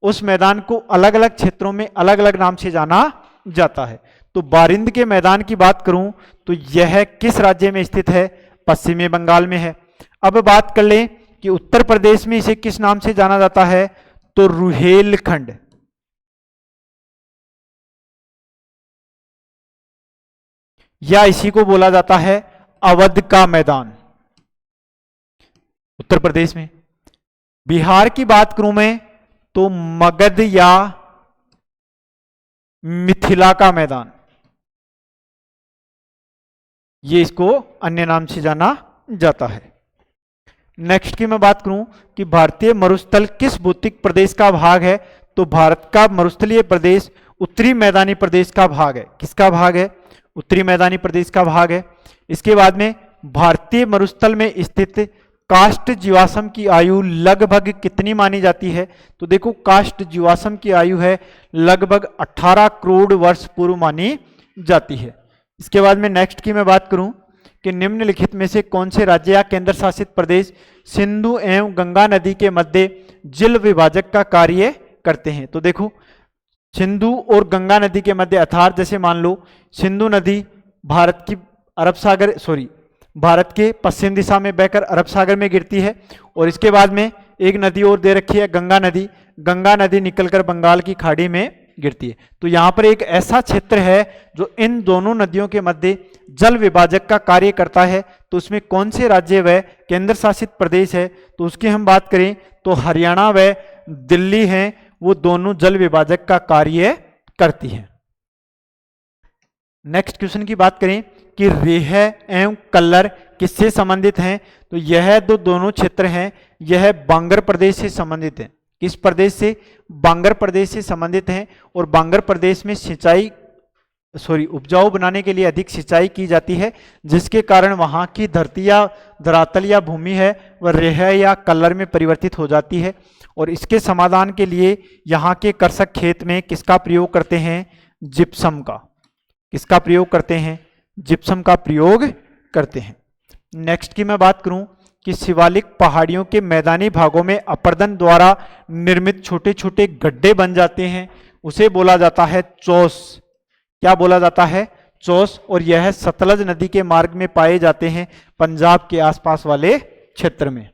उस मैदान को अलग अलग क्षेत्रों में अलग अलग नाम से जाना जाता है। तो बारिंद के मैदान की बात करूं तो यह किस राज्य में स्थित है, पश्चिमी बंगाल में है। अब बात कर लें कि उत्तर प्रदेश में इसे किस नाम से जाना जाता है, तो रुहेलखंड। या इसी को बोला जाता है अवध का मैदान उत्तर प्रदेश में। बिहार की बात करूं मैं तो मगध या मिथिला का मैदान, ये इसको अन्य नाम से जाना जाता है। नेक्स्ट की मैं बात करूं कि भारतीय मरुस्थल किस भौतिक प्रदेश का भाग है, तो भारत का मरुस्थलीय प्रदेश उत्तरी मैदानी प्रदेश का भाग है। किसका भाग है, उत्तरी मैदानी प्रदेश का भाग है। इसके बाद में भारतीय मरुस्थल में स्थित काष्ठ जीवाश्म की आयु लगभग कितनी मानी जाती है, तो देखो काष्ठ जीवाश्म की आयु है लगभग 18 करोड़ वर्ष पूर्व मानी जाती है। इसके बाद में नेक्स्ट की मैं बात करूं कि निम्नलिखित में से कौन से राज्य या केंद्र शासित प्रदेश सिंधु एवं गंगा नदी के मध्य जल विभाजक का कार्य करते हैं। तो देखो, सिंधु और गंगा नदी के मध्य अर्थात जैसे मान लो सिंधु नदी भारत के पश्चिम दिशा में बहकर अरब सागर में गिरती है और इसके बाद में एक नदी और दे रखी है गंगा नदी। गंगा नदी निकलकर बंगाल की खाड़ी में गिरती है। तो यहाँ पर एक ऐसा क्षेत्र है जो इन दोनों नदियों के मध्य जल विभाजक का कार्य करता है। तो उसमें कौन से राज्य व केंद्र शासित प्रदेश है, तो उसकी हम बात करें तो हरियाणा व दिल्ली हैं, वो दोनों जल विभाजक का कार्य करती हैं। नेक्स्ट क्वेश्चन की बात करें कि रेह एवं कल्लर किससे संबंधित हैं, तो यह दोनों क्षेत्र हैं, यह बांगर प्रदेश से संबंधित है। किस प्रदेश से? बांगर प्रदेश से संबंधित हैं। और बांगर प्रदेश में उपजाऊ बनाने के लिए अधिक सिंचाई की जाती है, जिसके कारण वहां की धरती या धरातल या भूमि है वह रेह या कल्लर में परिवर्तित हो जाती है। और इसके समाधान के लिए यहाँ के कृषक खेत में किसका प्रयोग करते हैं? जिप्सम का। किसका प्रयोग करते हैं? जिप्सम का प्रयोग करते हैं। नेक्स्ट की मैं बात करूं कि शिवालिक पहाड़ियों के मैदानी भागों में अपर्दन द्वारा निर्मित छोटे छोटे गड्ढे बन जाते हैं, उसे बोला जाता है चौस। क्या बोला जाता है? चौस। और यह सतलज नदी के मार्ग में पाए जाते हैं, पंजाब के आसपास वाले क्षेत्र में।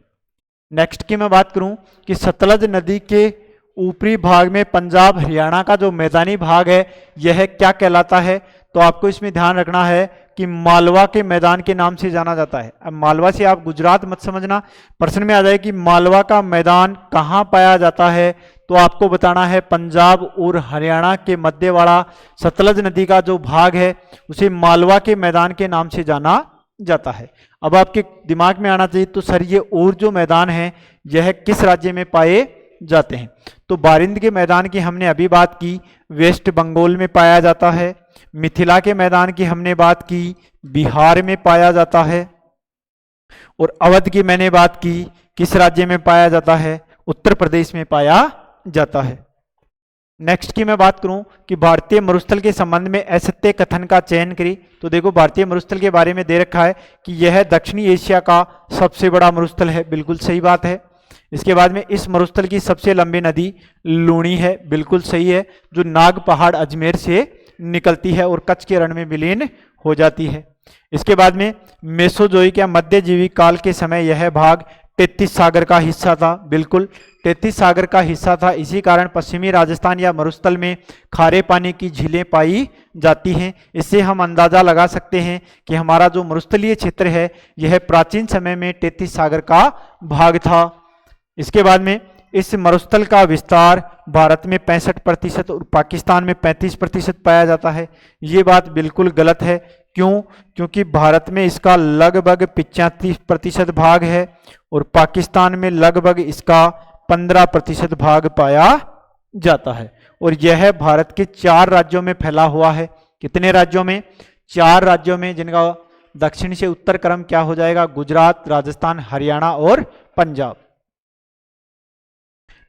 नेक्स्ट की मैं बात करूं कि सतलज नदी के ऊपरी भाग में पंजाब हरियाणा का जो मैदानी भाग है यह क्या कहलाता है, तो आपको इसमें ध्यान रखना है कि मालवा के मैदान के नाम से जाना जाता है। अब मालवा से आप गुजरात मत समझना, प्रश्न में आ जाए कि मालवा का मैदान कहाँ पाया जाता है, तो आपको बताना है पंजाब और हरियाणा के मध्य वाला सतलज नदी का जो भाग है उसे मालवा के मैदान के नाम से जाना जाता है। अब आपके दिमाग में आना चाहिए तो सर ये और जो मैदान है यह किस राज्य में पाए जाते हैं, तो बारिंद के मैदान की हमने अभी बात की, वेस्ट बंगाल में पाया जाता है। मिथिला के मैदान की हमने बात की, बिहार में पाया जाता है। और अवध की मैंने बात की, किस राज्य में पाया जाता है? उत्तर प्रदेश में पाया जाता है। नेक्स्ट की मैं बात करूं कि भारतीय मरुस्थल के संबंध में असत्य कथन का चयन करें, तो देखो भारतीय मरुस्थल के बारे में दे रखा है कि यह दक्षिणी एशिया का सबसे बड़ा मरुस्थल है, बिल्कुल सही बात है। इसके बाद में इस मरुस्थल की सबसे लंबी नदी लूणी है, बिल्कुल सही है, जो नाग पहाड़ अजमेर से निकलती है और कच्छ के रण में विलीन हो जाती है। इसके बाद में मेसोजोइक या मध्यजीवी काल के समय यह भाग 33 सागर का हिस्सा था, बिल्कुल 33 सागर का हिस्सा था। इसी कारण पश्चिमी राजस्थान या मरुस्थल में खारे पानी की झीलें पाई जाती हैं। इससे हम अंदाजा लगा सकते हैं कि हमारा जो मरुस्थलीय क्षेत्र है यह प्राचीन समय में 33 सागर का भाग था। इसके बाद में इस मरुस्थल का विस्तार भारत में 65% और पाकिस्तान में 35% पाया जाता है। ये बात बिल्कुल गलत है। क्यों? क्योंकि भारत में इसका लगभग 85% भाग है और पाकिस्तान में लगभग इसका 15% भाग पाया जाता है। और यह भारत के 4 राज्यों में फैला हुआ है। कितने राज्यों में? 4 राज्यों में, जिनका दक्षिण से उत्तर क्रम क्या हो जाएगा? गुजरात, राजस्थान, हरियाणा और पंजाब।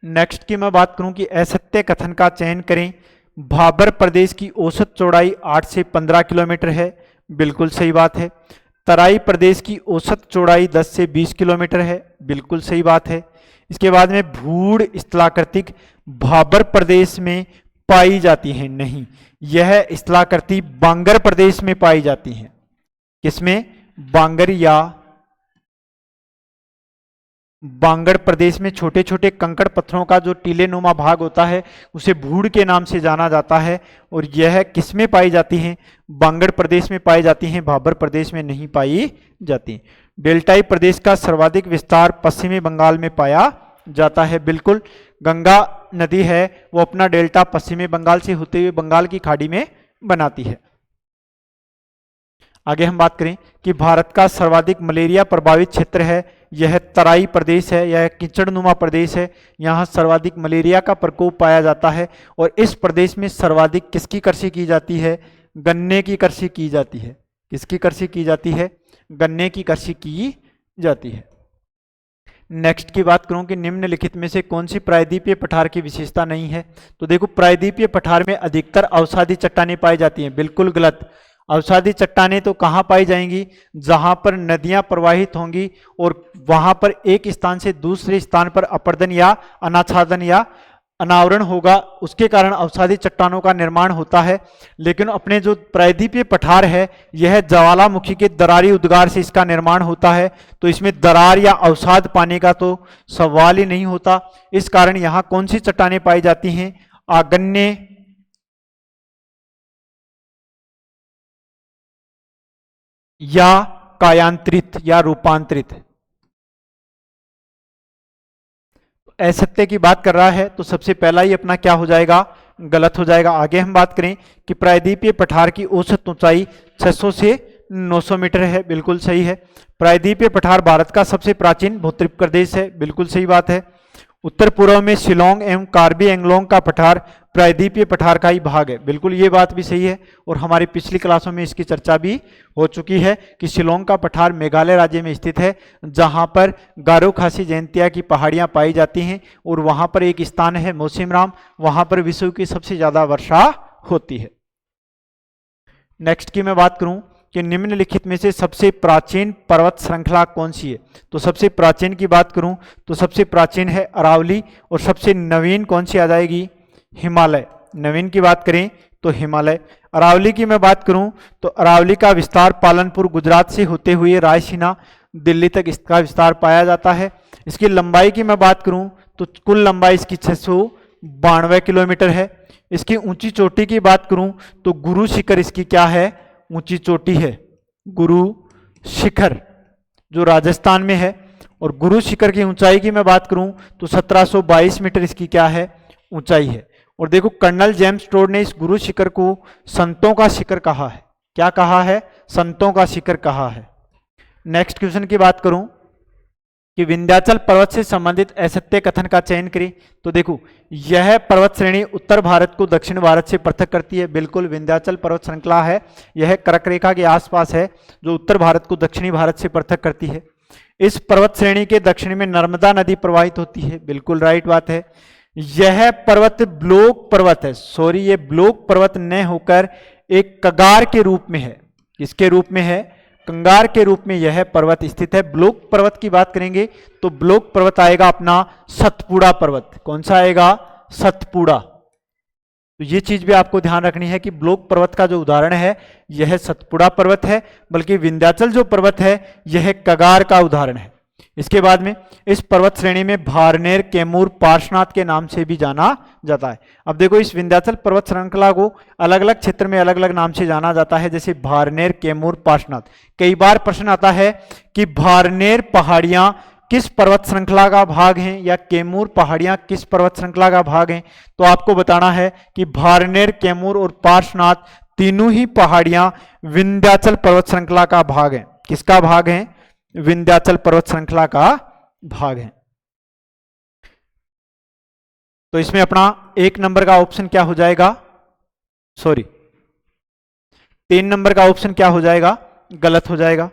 नेक्स्ट की मैं बात करूं कि असत्य कथन का चयन करें। भाबर प्रदेश की औसत चौड़ाई 8 से 15 किलोमीटर है, बिल्कुल सही बात है। तराई प्रदेश की औसत चौड़ाई 10 से 20 किलोमीटर है, बिल्कुल सही बात है। इसके बाद में भूड़ स्थलाकृतिक भाबर प्रदेश में पाई जाती है, नहीं, यह स्थलाकृति बांगर प्रदेश में पाई जाती है। किसमें? बांगर या बांगड़ प्रदेश में छोटे छोटे कंकड़ पत्थरों का जो टीले नुमा भाग होता है उसे भूड़ के नाम से जाना जाता है। और यह किस में पाई जाती हैं? बांगड़ प्रदेश में पाई जाती हैं, भाबर प्रदेश में नहीं पाई जाती। डेल्टाई प्रदेश का सर्वाधिक विस्तार पश्चिमी बंगाल में पाया जाता है, बिल्कुल। गंगा नदी है वो अपना डेल्टा पश्चिमी बंगाल से होते हुए बंगाल की खाड़ी में बनाती है। आगे हम बात करें कि भारत का सर्वाधिक मलेरिया प्रभावित क्षेत्र है, यह तराई प्रदेश है, यह कीचड़नुमा प्रदेश है। यहाँ सर्वाधिक मलेरिया का प्रकोप पाया जाता है। और इस प्रदेश में सर्वाधिक किसकी कृषि की जाती है? गन्ने की कृषि की जाती है। किसकी कृषि की जाती है? गन्ने की कृषि की जाती है। नेक्स्ट की बात करूं कि निम्नलिखित में से कौन सी प्रायद्वीपीय पठार की विशेषता नहीं है, तो देखो प्रायद्वीपीय पठार में अधिकतर अवसादी चट्टानें पाई जाती हैं, बिल्कुल गलत। अवसादी चट्टानें तो कहाँ पाई जाएंगी? जहां पर नदियां प्रवाहित होंगी और वहां पर एक स्थान से दूसरे स्थान पर अपर्दन या अनाच्छादन या अनावरण होगा, उसके कारण अवसादी चट्टानों का निर्माण होता है। लेकिन अपने जो प्रायद्वीपीय पठार है यह ज्वालामुखी के दरारी उद्गार से इसका निर्माण होता है, तो इसमें दरार या अवसाद पाने का तो सवाल ही नहीं होता। इस कारण यहाँ कौन सी चट्टानें पाई जाती हैं? आगन्य, या कायांतरित या रूपांतरित। असत्य की बात कर रहा है तो सबसे पहला ही अपना क्या हो जाएगा, गलत हो जाएगा। आगे हम बात करें कि प्रायद्वीपीय पठार की औसत ऊंचाई 600 से 900 मीटर है, बिल्कुल सही है। प्रायद्वीपीय पठार भारत का सबसे प्राचीन भूतृप प्रदेश है, बिल्कुल सही बात है। उत्तर पूर्व में शिलोंग एवं कार्बी एंगलोंग का पठार प्रायद्वीपीय पठार का ही भाग है, बिल्कुल ये बात भी सही है। और हमारी पिछली क्लासों में इसकी चर्चा भी हो चुकी है कि शिलोंग का पठार मेघालय राज्य में स्थित है, जहां पर गारो खासी जयंतिया की पहाड़ियां पाई जाती हैं और वहां पर एक स्थान है मौसिनराम, वहां पर विश्व की सबसे ज्यादा वर्षा होती है। नेक्स्ट की मैं बात करूं कि निम्नलिखित में से सबसे प्राचीन पर्वत श्रृंखला कौन सी है, तो सबसे प्राचीन की बात करूं तो सबसे प्राचीन है अरावली, और सबसे नवीन कौन सी आ जाएगी, हिमालय। नवीन की बात करें तो हिमालय। अरावली की मैं बात करूं तो अरावली का विस्तार पालनपुर गुजरात से होते हुए रायसीना दिल्ली तक इसका विस्तार पाया जाता है। इसकी लंबाई की मैं बात करूं तो कुल लंबाई इसकी 692 किलोमीटर है। इसकी ऊंची चोटी की बात करूं तो गुरु शिखर इसकी क्या है, ऊंची चोटी है, गुरु शिखर जो राजस्थान में है। और गुरु शिखर की ऊंचाई की मैं बात करूं तो 1722 मीटर इसकी क्या है, ऊंचाई है। और देखो कर्नल जेम्स टोड ने इस गुरु शिखर को संतों का शिखर कहा है, क्या कहा है, संतों का शिखर कहा है। नेक्स्ट क्वेश्चन की बात करूं कि विंध्याचल पर्वत से संबंधित असत्य कथन का चयन करें, तो देखो यह पर्वत श्रेणी उत्तर भारत को दक्षिण भारत से पृथक करती है, बिल्कुल विंध्याचल पर्वत श्रृंखला है, यह कर्क रेखा के आसपास है जो उत्तर भारत को दक्षिणी भारत से पृथक करती है। इस पर्वत श्रेणी के दक्षिण में नर्मदा नदी प्रवाहित होती है, बिल्कुल राइट बात है। यह पर्वत ब्लॉक पर्वत है, सॉरी ये ब्लॉक पर्वत न होकर एक कगार के रूप में है, किसके रूप में है, कंगार के रूप में यह पर्वत स्थित है। ब्लॉक पर्वत की बात करेंगे तो ब्लॉक पर्वत आएगा अपना सतपुड़ा पर्वत, कौन सा आएगा, सतपुड़ा। तो ये चीज भी आपको ध्यान रखनी है कि ब्लॉक पर्वत का जो उदाहरण है यह सतपुड़ा पर्वत है, बल्कि विंध्याचल जो पर्वत है यह कगार का उदाहरण है। इसके बाद में इस पर्वत श्रेणी में भारनेर, कैमूर, पार्श्वनाथ के नाम से भी जाना जाता है। अब देखो इस विंध्याचल पर्वत श्रृंखला को अलग अलग क्षेत्र में अलग अलग नाम से जाना जाता है, जैसे भारनेर, कैमूर, पार्श्वनाथ। कई बार प्रश्न आता है कि भारनेर पहाड़ियां किस पर्वत श्रृंखला का भाग हैं या कैमूर पहाड़ियां किस पर्वत श्रृंखला का भाग हैं, तो आपको बताना है कि भारनेर, कैमूर और पार्श्वनाथ तीनों ही पहाड़ियां विंध्याचल पर्वत श्रृंखला का भाग है। किसका भाग है, विंध्याचल पर्वत श्रृंखला का भाग है। तो इसमें अपना एक नंबर का ऑप्शन क्या हो जाएगा, सॉरी 3 नंबर का ऑप्शन क्या हो जाएगा, गलत हो जाएगा।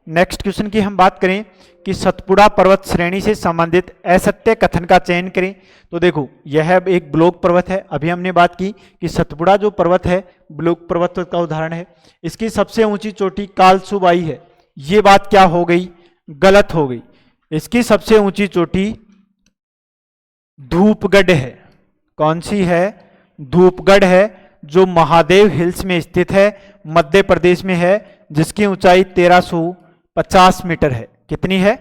नेक्स्ट क्वेश्चन की हम बात करें कि सतपुड़ा पर्वत श्रेणी से संबंधित असत्य कथन का चयन करें, तो देखो यह एक ब्लॉक पर्वत है। अभी हमने बात की कि सतपुड़ा जो पर्वत है ब्लॉक पर्वत का उदाहरण है। इसकी सबसे ऊंची चोटी कालसुबाई है, ये बात क्या हो गई, गलत हो गई। इसकी सबसे ऊंची चोटी धूपगढ़ है, कौन सी है, धूपगढ़ है, जो महादेव हिल्स में स्थित है, मध्य प्रदेश में है, जिसकी ऊंचाई 1350 मीटर है। कितनी है,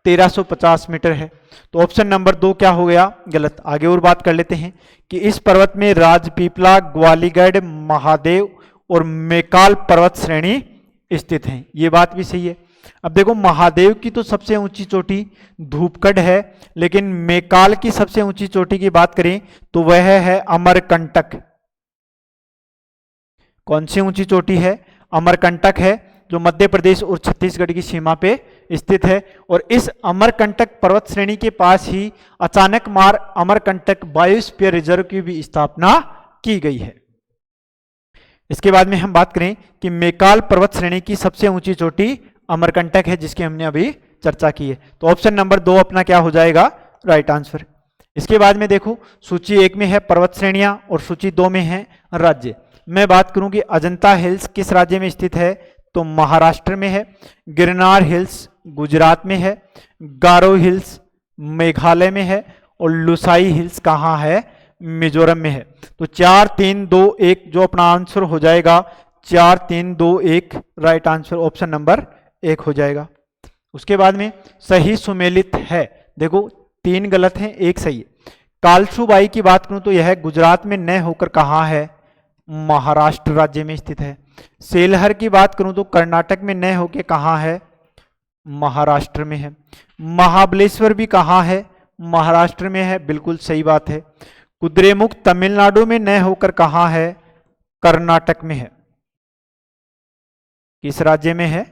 1350 मीटर है। तो ऑप्शन नंबर 2 क्या हो गया, गलत। आगे और बात कर लेते हैं कि इस पर्वत में राजपीपला, ग्वालीगढ़, महादेव और मेकाल पर्वत श्रेणी स्थित हैं, ये बात भी सही है। अब देखो महादेव की तो सबसे ऊंची चोटी धूपगढ़ है, लेकिन मेकाल की सबसे ऊंची चोटी की बात करें तो वह है अमरकंटक। कौन सी ऊंची चोटी है, अमरकंटक है, जो मध्य प्रदेश और छत्तीसगढ़ की सीमा पे स्थित है। और इस अमरकंटक पर्वत श्रेणी के पास ही अचानक मार अमरकंटक बायोस्फीयर रिजर्व की भी स्थापना की गई है। इसके बाद में हम बात करें कि मेकाल पर्वत श्रेणी की सबसे ऊंची चोटी अमरकंटक है, जिसकी हमने अभी चर्चा की है। तो ऑप्शन नंबर 2 अपना क्या हो जाएगा, राइट आंसर। इसके बाद में देखो सूची 1 में है पर्वत श्रेणियां और सूची 2 में है राज्य। मैं बात करूं कि अजंता हिल्स किस राज्य में स्थित है, तो महाराष्ट्र में है। गिरनार हिल्स गुजरात में है। गारो हिल्स मेघालय में है। और लुसाई हिल्स कहाँ है, मिजोरम में है। तो 4 3 2 1 जो अपना आंसर हो जाएगा 4 3 2 1, राइट आंसर ऑप्शन नंबर 1 हो जाएगा। उसके बाद में सही सुमेलित है, देखो 3 गलत हैं 1 सही है। कालसुबाई की बात करूं तो यह गुजरात में न होकर कहाँ है, महाराष्ट्र राज्य में स्थित है। सेलहर की बात करूं तो कर्नाटक में न होके कहाँ है, महाराष्ट्र में है। महाबलेश्वर भी कहाँ है, महाराष्ट्र में है, बिल्कुल सही बात है। कुद्रेमुख तमिलनाडु में न होकर कहाँ है, कर्नाटक में है। किस राज्य में है,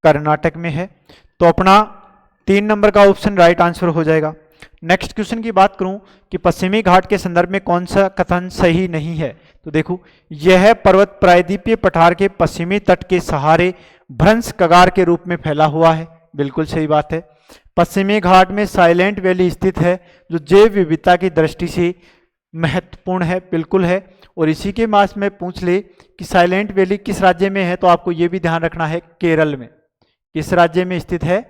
कर्नाटक में है। तो अपना 3 नंबर का ऑप्शन राइट आंसर हो जाएगा। नेक्स्ट क्वेश्चन की बात करूं कि पश्चिमी घाट के संदर्भ में कौन सा कथन सही नहीं है, तो देखो, यह पर्वत प्रायद्वीपीय पठार के पश्चिमी तट के सहारे भ्रंश कगार के रूप में फैला हुआ है, बिल्कुल सही बात है। पश्चिमी घाट में साइलेंट वैली स्थित है जो जैव विविधता की दृष्टि से महत्वपूर्ण है, बिल्कुल है। और इसी के मास में पूछ ले कि साइलेंट वैली किस राज्य में है, तो आपको यह भी ध्यान रखना है, केरल में। किस राज्य में स्थित है,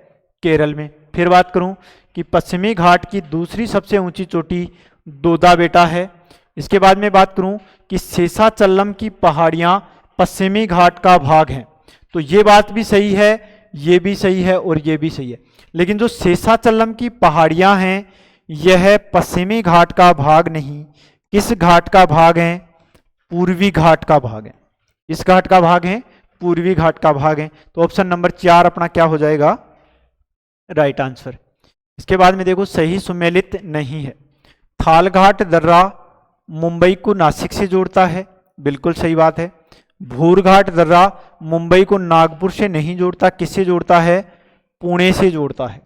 केरल में। फिर बात करूं कि पश्चिमी घाट की दूसरी सबसे ऊंची चोटी दोदा बेटा है। इसके बाद में बात करूं कि शेषाचलम की पहाड़ियां पश्चिमी घाट का भाग हैं, तो ये बात भी सही है, ये भी सही है और ये भी सही है। लेकिन जो शेषाचलम की पहाड़ियां हैं यह पश्चिमी घाट का भाग नहीं, किस घाट का भाग है, पूर्वी घाट का भाग है। इस घाट का भाग है, पूर्वी घाट का भाग है। तो ऑप्शन नंबर 4 अपना क्या हो जाएगा, राइट आंसर। इसके बाद में देखो, सही सुमेलित नहीं है। थालघाट दर्रा मुंबई को नासिक से जोड़ता है, बिल्कुल सही बात है। भूरघाट दर्रा मुंबई को नागपुर से नहीं जोड़ता, किससे जोड़ता है, पुणे से जोड़ता है।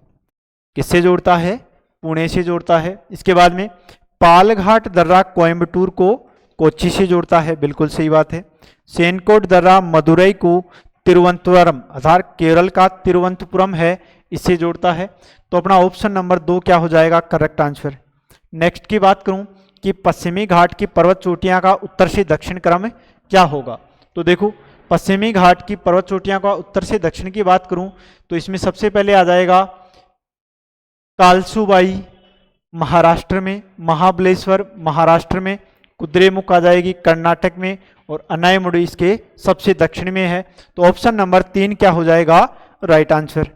किससे जोड़ता है, पुणे से जोड़ता है। इसके बाद में पालघाट दर्रा कोयम्बटूर को कोच्चि से जोड़ता है, बिल्कुल सही बात है। सेनकोट दर्रा मदुरई को तिरुवनंतपुरम अर्थात केरल का तिरुवनंतपुरम है, इससे जोड़ता है। तो अपना ऑप्शन नंबर 2 क्या हो जाएगा, करेक्ट आंसर। नेक्स्ट की बात करूं कि पश्चिमी घाट की पर्वत चोटियां का उत्तर से दक्षिण क्रम क्या होगा, तो देखो, पश्चिमी घाट की पर्वत चोटियां का उत्तर से दक्षिण की बात करूं तो इसमें सबसे पहले आ जाएगा कालसुबाई महाराष्ट्र में, महाबलेश्वर महाराष्ट्र में, कुद्रेमुख आ जाएगी कर्नाटक में और अनायमुडी इसके सबसे दक्षिण में है। तो ऑप्शन नंबर 3 क्या हो जाएगा, राइट आंसर।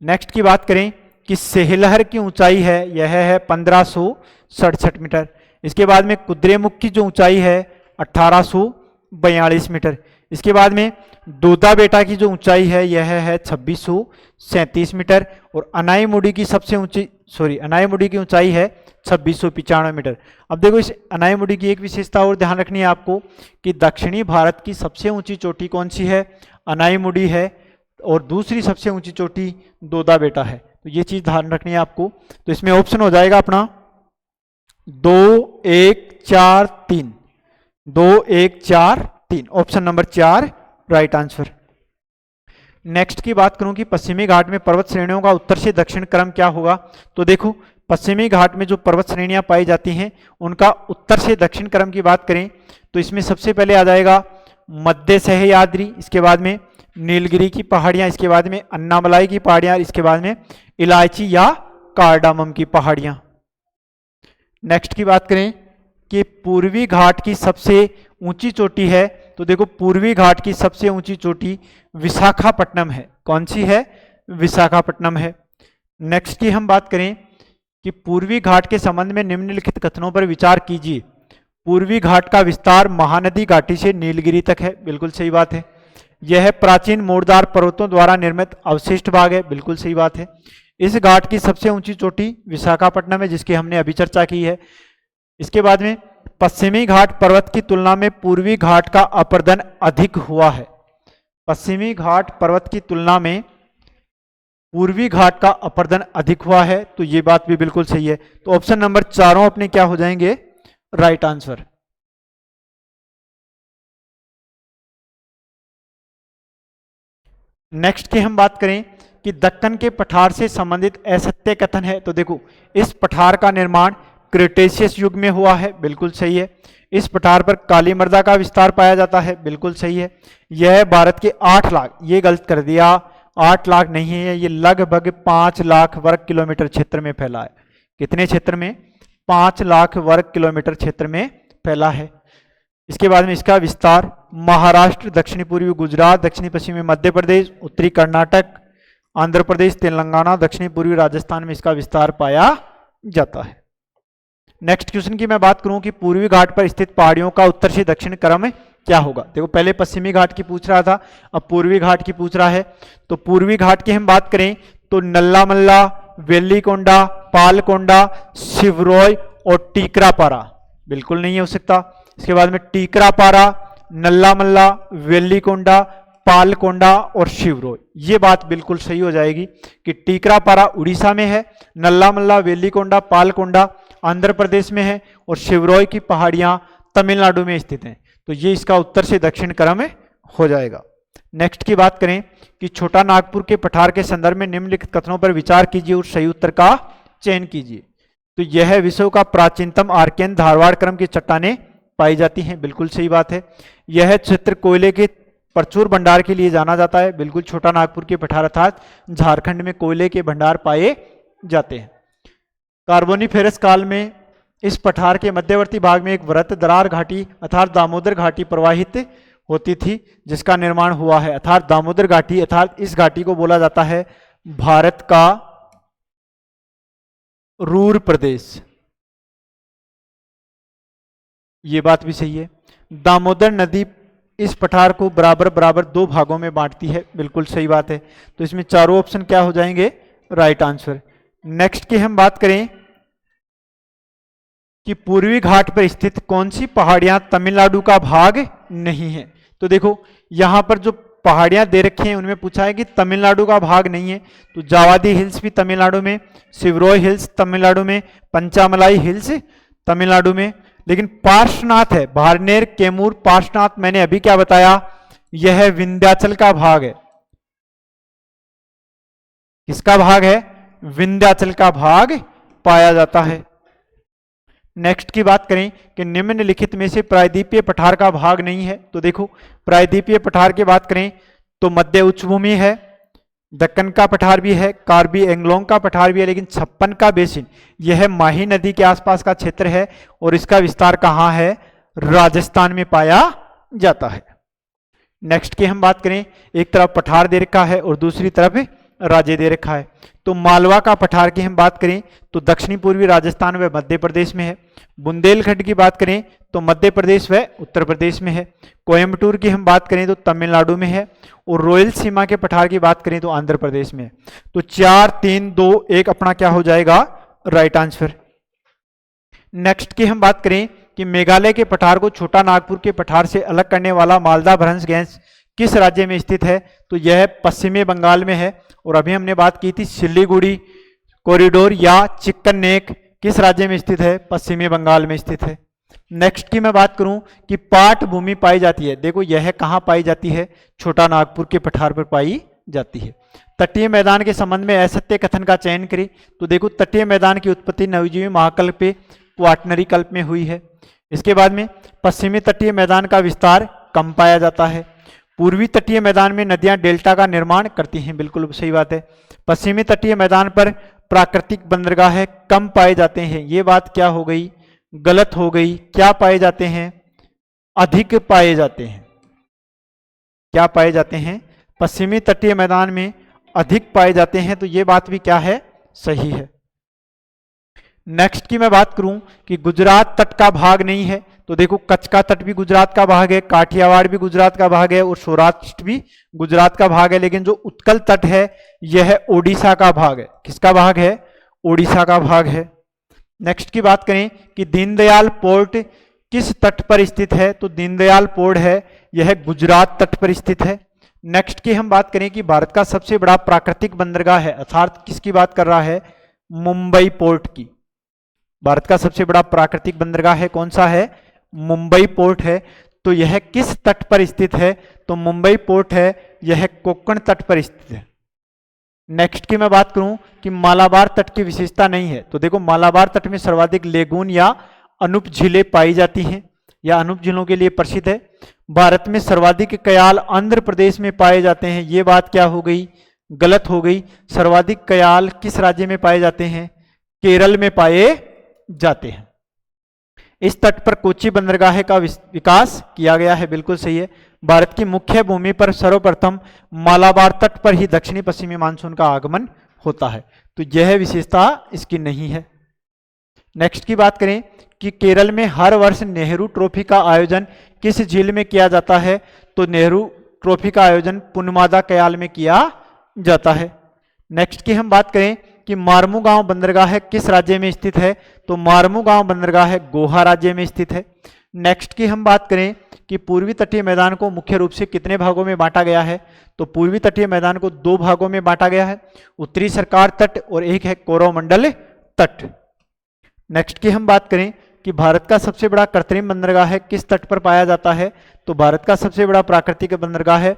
नेक्स्ट की बात करें कि सेहलहर की ऊंचाई है, यह है 1567 मीटर। इसके बाद में कुद्रेमुख की जो ऊंचाई है 1842 मीटर। इसके बाद में दोदा बेटा की जो ऊंचाई है यह है 2637 मीटर और अनाईमुडी की अनाईमुडी की ऊंचाई है 2695 मीटर। अब देखो, इस अनाईमुडी की एक विशेषता और ध्यान रखनी है आपको कि दक्षिणी भारत की सबसे ऊंची चोटी कौन सी है, अनाईमुडी है, और दूसरी सबसे ऊंची चोटी दोदा बेटा है। तो ये चीज ध्यान रखनी है आपको। तो इसमें ऑप्शन हो जाएगा अपना 2 1 4 3, 2 1 4 3, option number 4 right answer. Next की बात करूं कि पश्चिमी घाट में पर्वत श्रेणियों का उत्तर से दक्षिण क्रम क्या होगा, तो देखो, पश्चिमी घाट में जो पर्वत श्रेणियां पाई जाती हैं उनका उत्तर से दक्षिण क्रम की बात करें तो इसमें सबसे पहले आ जाएगा मध्य सह्याद्री, इसके बाद में नीलगिरी की पहाड़ियां, इसके बाद में अन्नामलाई की पहाड़ियां, इसके बाद में इलायची या कार्डामम की पहाड़ियां। नेक्स्ट की बात करें कि पूर्वी घाट की सबसे ऊंची चोटी है, तो देखो, पूर्वी घाट की सबसे ऊंची चोटी विशाखापट्टनम है। कौन सी है, विशाखापट्टनम है। नेक्स्ट की हम बात करें कि पूर्वी घाट के संबंध में निम्नलिखित कथनों पर विचार कीजिए। पूर्वी घाट का विस्तार महानदी घाटी से नीलगिरी तक है, बिल्कुल सही बात है। यह प्राचीन मोड़दार पर्वतों द्वारा निर्मित अवशिष्ट भाग है, बिल्कुल सही बात है। इस घाट की सबसे ऊंची चोटी विशाखापट्टनम है, जिसकी हमने अभी चर्चा की है। इसके बाद में पश्चिमी घाट पर्वत की तुलना में पूर्वी घाट का अपरदन अधिक हुआ है। पश्चिमी घाट पर्वत की तुलना में पूर्वी घाट का अपरदन अधिक हुआ है, तो ये बात भी बिल्कुल सही है। तो ऑप्शन नंबर 4 अपने क्या हो जाएंगे, राइट आंसर। नेक्स्ट की हम बात करें कि दक्कन के पठार से संबंधित असत्य कथन है, तो देखो, इस पठार का निर्माण क्रिटेशियस युग में हुआ है, बिल्कुल सही है। इस पठार पर काली मृदा का विस्तार पाया जाता है, बिल्कुल सही है। यह भारत के 8 लाख, ये गलत कर दिया, 8 लाख नहीं है, ये लगभग 5 लाख वर्ग किलोमीटर क्षेत्र में फैला है। कितने क्षेत्र में, 5 लाख वर्ग किलोमीटर क्षेत्र में फैला है। इसके बाद में इसका विस्तार महाराष्ट्र, दक्षिणी पूर्वी गुजरात, दक्षिणी पश्चिमी मध्य प्रदेश, उत्तरी कर्नाटक, आंध्र प्रदेश, तेलंगाना, दक्षिणी पूर्वी राजस्थान में इसका विस्तार पाया जाता है। नेक्स्ट क्वेश्चन की मैं बात करूं कि पूर्वी घाट पर स्थित पहाड़ियों का उत्तर से दक्षिण क्रम क्या होगा? देखो पहले पश्चिमी घाट की पूछ रहा था, अब पूर्वी घाट की पूछ रहा है। तो पूर्वी घाट की हम बात करें तो नल्लामल्ला, वेल्लीकोंडा, पालकोंडा, सिवरोय और टीकरापारा। बिल्कुल नहीं हो सकता। इसके बाद में टीकरापारा, नल्लामल्ला, वेल्लीकोंडा, पालकोंडा और शिवरोय, ये बात बिल्कुल सही हो जाएगी कि टीकरापारा उड़ीसा में है, नल्लामल्ला, वेल्लीकोंडा, पालकोंडा आंध्र प्रदेश में है और शिवरोय की पहाड़ियां तमिलनाडु में स्थित हैं। तो ये इसका उत्तर से दक्षिण क्रम हो जाएगा। नेक्स्ट की बात करें कि छोटा नागपुर के पठार के संदर्भ में निम्नलिखित कथनों पर विचार कीजिए और सही उत्तर का चयन कीजिए। तो यह विश्व का प्राचीनतम आर्कियन धारवाड़ क्रम की चट्टानें पाई जाती हैं। बिल्कुल सही बात है। यह क्षेत्र कोयले के प्रचुर भंडार के लिए जाना जाता है। बिल्कुल, छोटा नागपुर के पठार अर्थात झारखंड में कोयले के भंडार पाए जाते हैं। कार्बोनिफेरस काल में इस पठार के मध्यवर्ती भाग में एक वृत्त दरार घाटी अर्थात दामोदर घाटी प्रवाहित होती थी, जिसका निर्माण हुआ है। अर्थात दामोदर घाटी अर्थात इस घाटी को बोला जाता है भारत का रूर प्रदेश। ये बात भी सही है। दामोदर नदी इस पठार को बराबर बराबर दो भागों में बांटती है। बिल्कुल सही बात है। तो इसमें चारों ऑप्शन क्या हो जाएंगे? Right answer. नेक्स्ट की हम बात करें कि पूर्वी घाट पर स्थित कौन सी पहाड़ियां तमिलनाडु का भाग नहीं है। तो देखो यहां पर जो पहाड़ियां दे रखी हैं उनमें पूछा है कि तमिलनाडु का भाग नहीं है। तो जावादी हिल्स भी तमिलनाडु में, सिवरोय हिल्स तमिलनाडु में, पंचामलाई हिल्स तमिलनाडु में, लेकिन पार्श्वनाथ है, भारनेर, कैमूर, पार्श्वनाथ, मैंने अभी क्या बताया, यह विंध्याचल का भाग है। किसका भाग है? विंध्याचल का भाग पाया जाता है। नेक्स्ट की बात करें कि निम्नलिखित में से प्रायद्वीपीय पठार का भाग नहीं है। तो देखो प्रायद्वीपीय पठार की बात करें तो मध्य उच्चभूमि है, दक्कन का पठार भी है, कार्बी एंग्लोंग का पठार भी है, लेकिन छप्पन का बेसिन यह माही नदी के आसपास का क्षेत्र है और इसका विस्तार कहाँ है? राजस्थान में पाया जाता है। नेक्स्ट की हम बात करें, एक तरफ पठार दे रखा है और दूसरी तरफ राज्य दे रखा है। तो मालवा का पठार की हम बात करें तो दक्षिणी पूर्वी राजस्थान व मध्य प्रदेश में है। बुंदेलखंड की बात करें तो मध्य प्रदेश व उत्तर प्रदेश में है। कोयम्बटूर की हम बात करें तो तमिलनाडु में है और रोयल सीमा के पठार की बात करें तो आंध्र प्रदेश में है। तो 4, 3, 2, 1 अपना क्या हो जाएगा? Right answer. नेक्स्ट की हम बात करें कि मेघालय के पठार को छोटा नागपुर के पठार से अलग करने वाला मालदा भ्रंश गैस किस राज्य में स्थित है? तो यह पश्चिमी बंगाल में है। और अभी हमने बात की थी सिलीगुड़ी कॉरिडोर या चिकन नेक किस राज्य में स्थित है? पश्चिमी बंगाल में स्थित है। नेक्स्ट की मैं बात करूं कि पाट भूमि पाई जाती है। देखो यह कहां पाई जाती है? छोटा नागपुर के पठार पर पाई जाती है। तटीय मैदान के संबंध में असत्य कथन का चयन करें। तो देखो तटीय मैदान की उत्पत्ति नवजीवी महाकल्प पे क्वाटनरी कल्प में हुई है। इसके बाद में पश्चिमी तटीय मैदान का विस्तार कम पाया जाता है। पूर्वी तटीय मैदान में नदियां डेल्टा का निर्माण करती हैं। बिल्कुल सही बात है। पश्चिमी तटीय मैदान पर प्राकृतिक बंदरगाह कम पाए जाते हैं। ये बात क्या हो गई? गलत हो गई। क्या पाए जाते हैं? अधिक पाए जाते हैं। क्या पाए जाते हैं? पश्चिमी तटीय मैदान में अधिक पाए जाते हैं। तो ये बात भी क्या है? सही है। नेक्स्ट की मैं बात करूं कि गुजरात तट का भाग नहीं है। तो देखो कच्छ का तट भी गुजरात का भाग है, काठियावाड़ भी गुजरात का भाग है और सौराष्ट्र भी गुजरात का भाग है, लेकिन जो उत्कल तट है यह ओडिशा का भाग है। किसका भाग है? ओडिशा का भाग है। नेक्स्ट की बात करें कि दीनदयाल पोर्ट किस तट पर स्थित है? तो दीनदयाल पोर्ट है यह गुजरात तट पर स्थित है। नेक्स्ट की हम बात करें कि भारत का सबसे बड़ा प्राकृतिक बंदरगाह है, अर्थात किसकी बात कर रहा है? मुंबई पोर्ट की। भारत का सबसे बड़ा प्राकृतिक बंदरगाह है, कौन सा है? मुंबई पोर्ट है। तो यह किस तट पर स्थित है? तो मुंबई पोर्ट है यह कोंकण तट पर स्थित है। नेक्स्ट की मैं बात करूं कि मालाबार तट की विशेषता नहीं है। तो देखो मालाबार तट में सर्वाधिक लेगून या अनुप झीलें पाई जाती हैं या अनुप झीलों के लिए प्रसिद्ध है। भारत में सर्वाधिक कयाल आंध्र प्रदेश में पाए जाते हैं। ये बात क्या हो गई? गलत हो गई। सर्वाधिक कयाल किस राज्य में पाए जाते हैं? केरल में पाए जाते हैं। इस तट पर कोच्चि बंदरगाह का विकास किया गया है। बिल्कुल सही है। भारत की मुख्य भूमि पर सर्वप्रथम मालाबार तट पर ही दक्षिणी पश्चिमी मानसून का आगमन होता है। तो यह विशेषता इसकी नहीं है। नेक्स्ट की बात करें कि केरल में हर वर्ष नेहरू ट्रॉफी का आयोजन किस झील में किया जाता है? तो नेहरू ट्रॉफी का आयोजन पुनमादा कयाल में किया जाता है। नेक्स्ट की हम बात करें कि मारमुगांव बंदरगाह किस राज्य में स्थित है? तो मारमुगांव बंदरगाह गोवा राज्य में स्थित है। नेक्स्ट की हम बात करें कि पूर्वी तटीय मैदान को मुख्य रूप से कितने भागों में बांटा गया है? तो पूर्वी तटीय मैदान को 2 भागों में बांटा गया है, उत्तरी सरकार तट और एक है कोरोमंडल तट। नेक्स्ट की हम बात करें कि भारत का सबसे बड़ा कृत्रिम बंदरगाह किस तट पर पाया जाता है? तो भारत का सबसे बड़ा प्राकृतिक बंदरगाह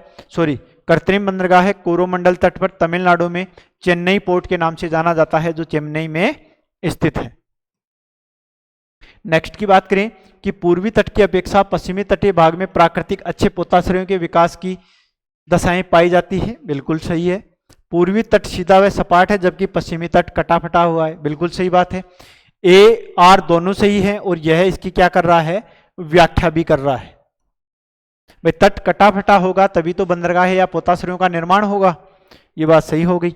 कृत्रिम बंदरगाह कोरोमंडल तट पर तमिलनाडु में चेन्नई पोर्ट के नाम से जाना जाता है, जो चेन्नई में स्थित है। नेक्स्ट की बात करें कि पूर्वी तट की अपेक्षा पश्चिमी तटीय भाग में प्राकृतिक अच्छे पोताश्रयों के विकास की दशाएं पाई जाती है। बिल्कुल सही है। पूर्वी तट सीधा व सपाट है जबकि पश्चिमी तट कटा फटा हुआ है। बिल्कुल सही बात है। ए आर दोनों सही है और यह इसकी क्या कर रहा है? व्याख्या भी कर रहा है। भाई तट कटा फटा होगा तभी तो बंदरगाह या पोताश्रयों का निर्माण होगा। ये बात सही हो गई।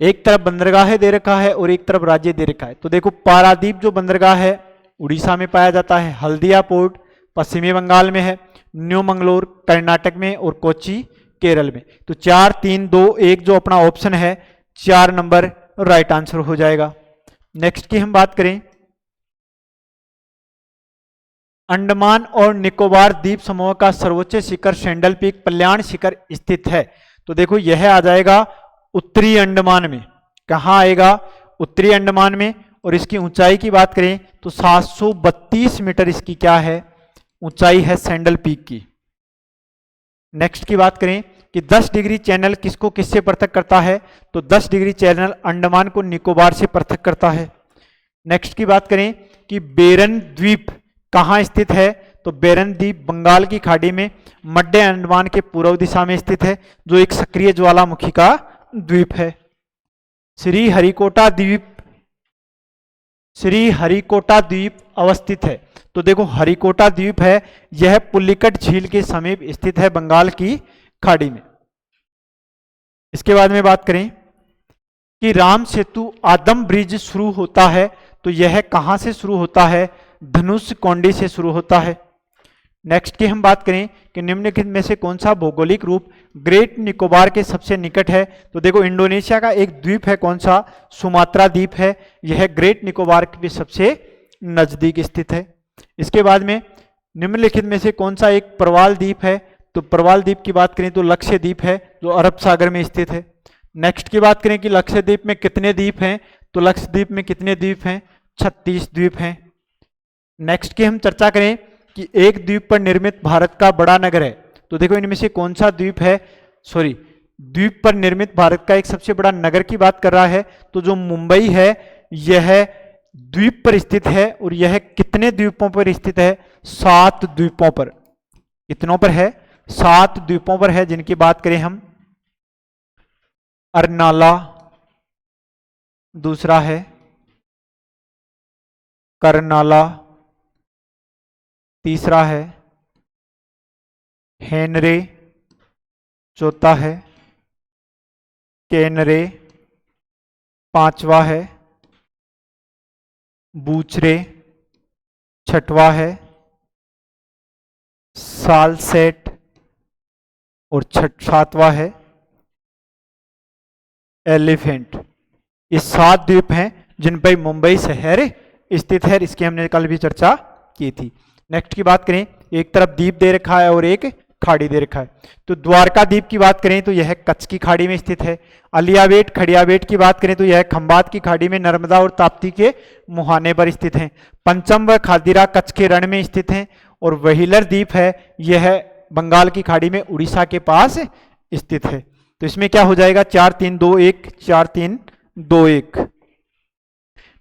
एक तरफ बंदरगाह दे रखा है और एक तरफ राज्य दे रखा है। तो देखो पारादीप जो बंदरगाह है उड़ीसा में पाया जाता है, हल्दिया पोर्ट पश्चिमी बंगाल में है, न्यू मंगलोर कर्नाटक में और कोच्चि केरल में। तो 4 3 2 1 जो अपना ऑप्शन है 4 नंबर राइट आंसर हो जाएगा। नेक्स्ट की हम बात करें, अंडमान और निकोबार द्वीप समूह का सर्वोच्च शिखर सैंडल पीक कल्याण शिखर स्थित है। तो देखो यह आ जाएगा उत्तरी अंडमान में। कहाँ आएगा? उत्तरी अंडमान में। और इसकी ऊंचाई की बात करें तो 732 मीटर इसकी क्या है? ऊंचाई है सैंडल पीक की। नेक्स्ट की बात करें कि 10 डिग्री चैनल किसको किससे पृथक करता है? तो 10 डिग्री चैनल अंडमान को निकोबार से पृथक करता है। नेक्स्ट की बात करें कि बेरन द्वीप कहाँ स्थित है? तो बेरन द्वीप बंगाल की खाड़ी में मध्य अंडमान के पूर्व दिशा में स्थित है, जो एक सक्रिय ज्वालामुखी का द्वीप है। श्री हरिकोटा द्वीप अवस्थित है। तो देखो हरिकोटा द्वीप है, यह पुलिकट झील के समीप स्थित है बंगाल की खाड़ी में। इसके बाद में बात करें कि राम सेतु आदम ब्रिज शुरू होता है, तो यह कहां से शुरू होता है? धनुष कोंडी से शुरू होता है। नेक्स्ट की हम बात करें कि निम्नलिखित में से कौन सा भौगोलिक रूप ग्रेट निकोबार के सबसे निकट है? तो देखो इंडोनेशिया का एक द्वीप है, कौन सा? सुमात्रा द्वीप है, यह ग्रेट निकोबार के सबसे नजदीक स्थित है। इसके बाद में निम्नलिखित में से कौन सा एक प्रवाल द्वीप है? तो प्रवाल द्वीप की बात करें तो लक्षद्वीप है, जो अरब सागर में स्थित है। नेक्स्ट की बात करें कि लक्षद्वीप में कितने द्वीप हैं? तो लक्षद्वीप में कितने द्वीप हैं? 36 द्वीप हैं। नेक्स्ट की हम चर्चा करें कि एक द्वीप पर निर्मित भारत का बड़ा नगर है, तो देखो इनमें से कौन सा द्वीप है? द्वीप पर निर्मित भारत का एक सबसे बड़ा नगर की बात कर रहा है, तो जो मुंबई है यह द्वीप पर स्थित है। और यह कितने द्वीपों पर स्थित है? 7 द्वीपों पर। कितनों पर है? 7 द्वीपों पर है, जिनकी बात करें हम अरनाला, दूसरा है करनाला, तीसरा है हेनरे, चौथा है केनरे, पांचवा है बूचरे, छठवा है सालसेट और सातवा है एलिफेंट। ये 7 द्वीप हैं जिन पर मुंबई शहर स्थित है। इसकी हमने कल भी चर्चा की थी। नेक्स्ट की बात करें, एक तरफ द्वीप दे रखा है और एक खाड़ी दे रखा है। तो द्वारका द्वीप की बात करें तो यह कच्छ की खाड़ी में स्थित है। अलियाबेट खड़ियाबेट की बात करें तो यह खंबात की खाड़ी में नर्मदा और ताप्ती के मुहाने पर स्थित है। पंचम व खादिरा कच्छ के रण में स्थित हैं। और व्हीलर द्वीप है, यह बंगाल की खाड़ी में उड़ीसा के पास स्थित है। तो इसमें क्या हो जाएगा? 4 3 2 1, 4 3 2 1।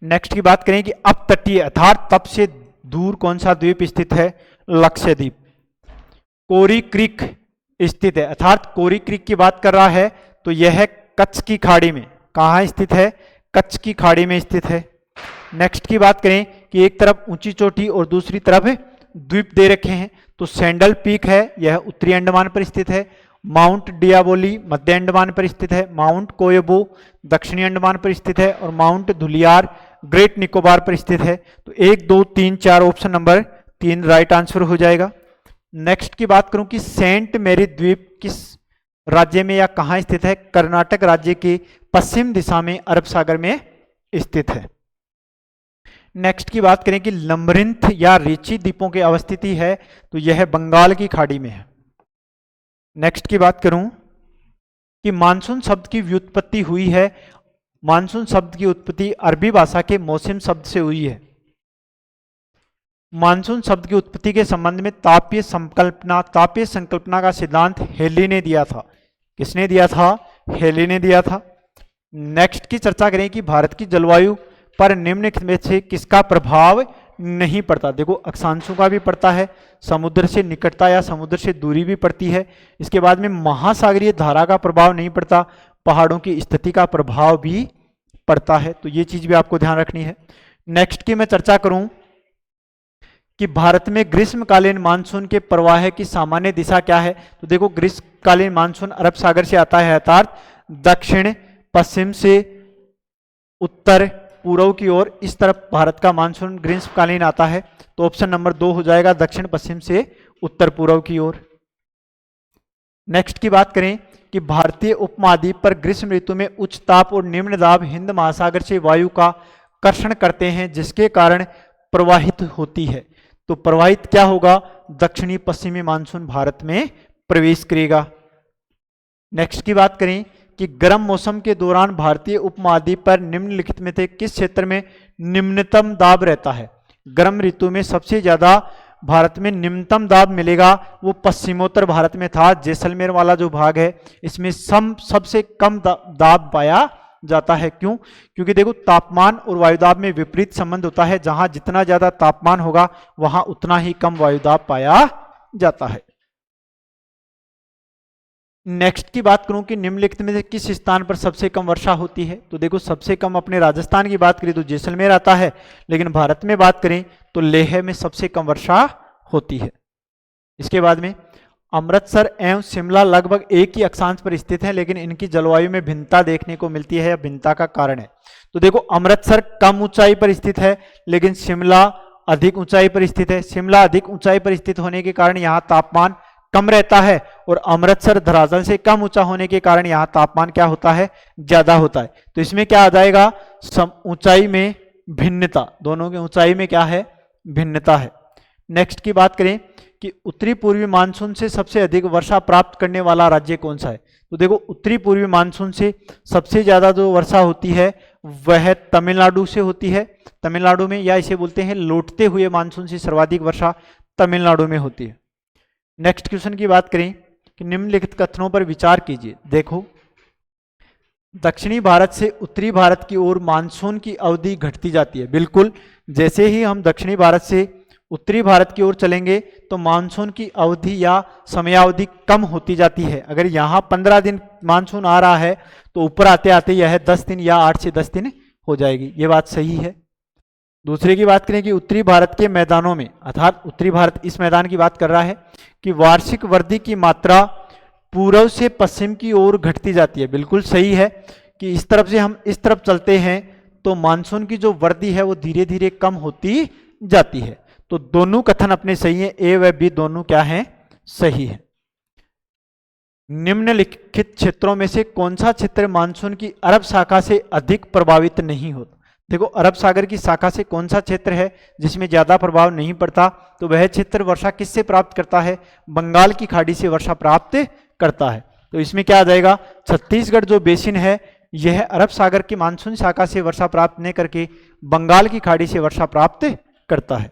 नेक्स्ट की बात करें कि अपतटीय अर्थात तट से दूर कौन सा द्वीप स्थित है? लक्षद्वीप। कोरी क्रीक स्थित है, अर्थात कोरी क्रीक की बात कर रहा है, तो यह कच्छ की खाड़ी में। कहाँ स्थित है? कच्छ की खाड़ी में स्थित है। नेक्स्ट की बात करें कि एक तरफ ऊंची चोटी और दूसरी तरफ द्वीप दे रखे हैं, तो सैंडल पीक है, यह उत्तरी अंडमान पर स्थित है। माउंट डियाबोली मध्य अंडमान पर स्थित है। माउंट कोयबो दक्षिणी अंडमान पर स्थित है। और माउंट धुलियार ग्रेट निकोबार पर स्थित है। तो 1 2 3 4 ऑप्शन नंबर 3 राइट आंसर हो जाएगा। नेक्स्ट की बात करूं कि सेंट मैरी द्वीप किस राज्य में या कहां स्थित है? कर्नाटक राज्य के पश्चिम दिशा में अरब सागर में स्थित है। नेक्स्ट की बात करें कि लमरिंथ या रीची द्वीपों की अवस्थिति है, तो यह बंगाल की खाड़ी में है। नेक्स्ट की बात करूं कि मानसून शब्द की व्युत्पत्ति हुई है। मानसून शब्द की उत्पत्ति अरबी भाषा के मौसम शब्द से हुई है। मानसून शब्द की उत्पत्ति के संबंध में तापीय संकल्पना का सिद्धांत हेली ने दिया था। किसने दिया था? हेली ने दिया था। नेक्स्ट की चर्चा करें कि भारत की जलवायु पर निम्नलिखित में से किसका प्रभाव नहीं पड़ता? देखो अक्षांशों का भी पड़ता है, समुद्र से निकटता या समुद्र से दूरी भी पड़ती है। इसके बाद में महासागरीय धारा का प्रभाव नहीं पड़ता, पहाड़ों की स्थिति का प्रभाव भी पड़ता है। तो ये चीज भी आपको ध्यान रखनी है। नेक्स्ट की मैं चर्चा करूं कि भारत में ग्रीष्मकालीन मानसून के प्रवाह की सामान्य दिशा क्या है? तो देखो ग्रीष्मकालीन मानसून अरब सागर से आता है, अर्थात दक्षिण पश्चिम से उत्तर पूर्व की ओर इस तरफ भारत का मानसून ग्रीष्मकालीन आता है। तो ऑप्शन नंबर 2 हो जाएगा, दक्षिण पश्चिम से उत्तर पूर्व की ओर। नेक्स्ट की बात करें कि भारतीय उपमहाद्वीप पर ग्रीष्म ऋतु में उच्च ताप और निम्न दाब हिंद महासागर से वायु का कर्षण करते हैं, जिसके कारण प्रवाहित होती है। तो प्रवाहित क्या होगा? दक्षिणी पश्चिमी मानसून भारत में प्रवेश करेगा। नेक्स्ट की बात करें कि गर्म मौसम के दौरान भारतीय उपमहाद्वीप पर निम्नलिखित में से किस क्षेत्र में निम्नतम दाब रहता है? गर्म ऋतु में सबसे ज्यादा भारत में निम्नतम दाब मिलेगा वो पश्चिमोत्तर भारत में था। जैसलमेर वाला जो भाग है इसमें सबसे कम दाब पाया जाता है। क्यों? क्योंकि देखो तापमान और वायुदाब में विपरीत संबंध होता है। जहां जितना ज्यादा तापमान होगा वहां उतना ही कम वायुदाब पाया जाता है। नेक्स्ट की बात करूं कि निम्नलिखित में से किस स्थान पर सबसे कम वर्षा होती है? तो देखो सबसे कम अपने राजस्थान की बात करें तो जैसलमेर आता है, लेकिन भारत में बात करें तो लेह में सबसे कम वर्षा होती है। इसके बाद में अमृतसर एवं शिमला लगभग एक ही अक्षांश पर स्थित हैं, लेकिन इनकी जलवायु में भिन्नता देखने को मिलती है। या भिन्नता का कारण है तो देखो अमृतसर कम ऊंचाई पर स्थित है, लेकिन शिमला अधिक ऊंचाई पर स्थित है। शिमला अधिक ऊंचाई पर स्थित होने के कारण यहाँ तापमान कम रहता है, और अमृतसर धरातल से कम ऊंचा होने के कारण यहाँ तापमान क्या होता है? ज्यादा होता है। तो इसमें क्या आ जाएगा? ऊंचाई में भिन्नता, दोनों की ऊंचाई में क्या है? भिन्नता है। नेक्स्ट की बात करें कि उत्तरी पूर्वी मानसून से सबसे अधिक वर्षा प्राप्त करने वाला राज्य कौन सा है? तो देखो उत्तरी पूर्वी मानसून से सबसे ज्यादा जो वर्षा होती है वह तमिलनाडु से होती है। तमिलनाडु में, या इसे बोलते हैं लौटते हुए मानसून से सर्वाधिक वर्षा तमिलनाडु में होती है। नेक्स्ट क्वेश्चन की बात करें कि निम्नलिखित कथनों पर विचार कीजिए। देखो दक्षिणी भारत से उत्तरी भारत की ओर मानसून की अवधि घटती जाती है। बिल्कुल, जैसे ही हम दक्षिणी भारत से उत्तरी भारत की ओर चलेंगे तो मानसून की अवधि या समयावधि कम होती जाती है। अगर यहाँ 15 दिन मानसून आ रहा है तो ऊपर आते आते यह 10 दिन या 8 से 10 दिन हो जाएगी। ये बात सही है। दूसरे की बात करें कि उत्तरी भारत के मैदानों में, अर्थात उत्तरी भारत इस मैदान की बात कर रहा है कि वार्षिक वृद्धि की मात्रा पूर्व से पश्चिम की ओर घटती जाती है। बिल्कुल सही है कि इस तरफ से हम इस तरफ चलते हैं तो मानसून की जो वृद्धि है वो धीरे धीरे कम होती जाती है। तो दोनों कथन अपने सही है, ए व बी दोनों क्या हैं? सही है। निम्नलिखित क्षेत्रों में से कौन सा क्षेत्र मानसून की अरब शाखा से अधिक प्रभावित नहीं होता? देखो अरब सागर की शाखा से कौन सा क्षेत्र है जिसमें ज्यादा प्रभाव नहीं पड़ता? तो वह क्षेत्र वर्षा किससे प्राप्त करता है? बंगाल की खाड़ी से वर्षा प्राप्त करता है। तो इसमें क्या आ जाएगा? छत्तीसगढ़ जो बेसिन है यह अरब सागर की मानसून शाखा से वर्षा प्राप्त नहीं करके बंगाल की खाड़ी से वर्षा प्राप्त करता है।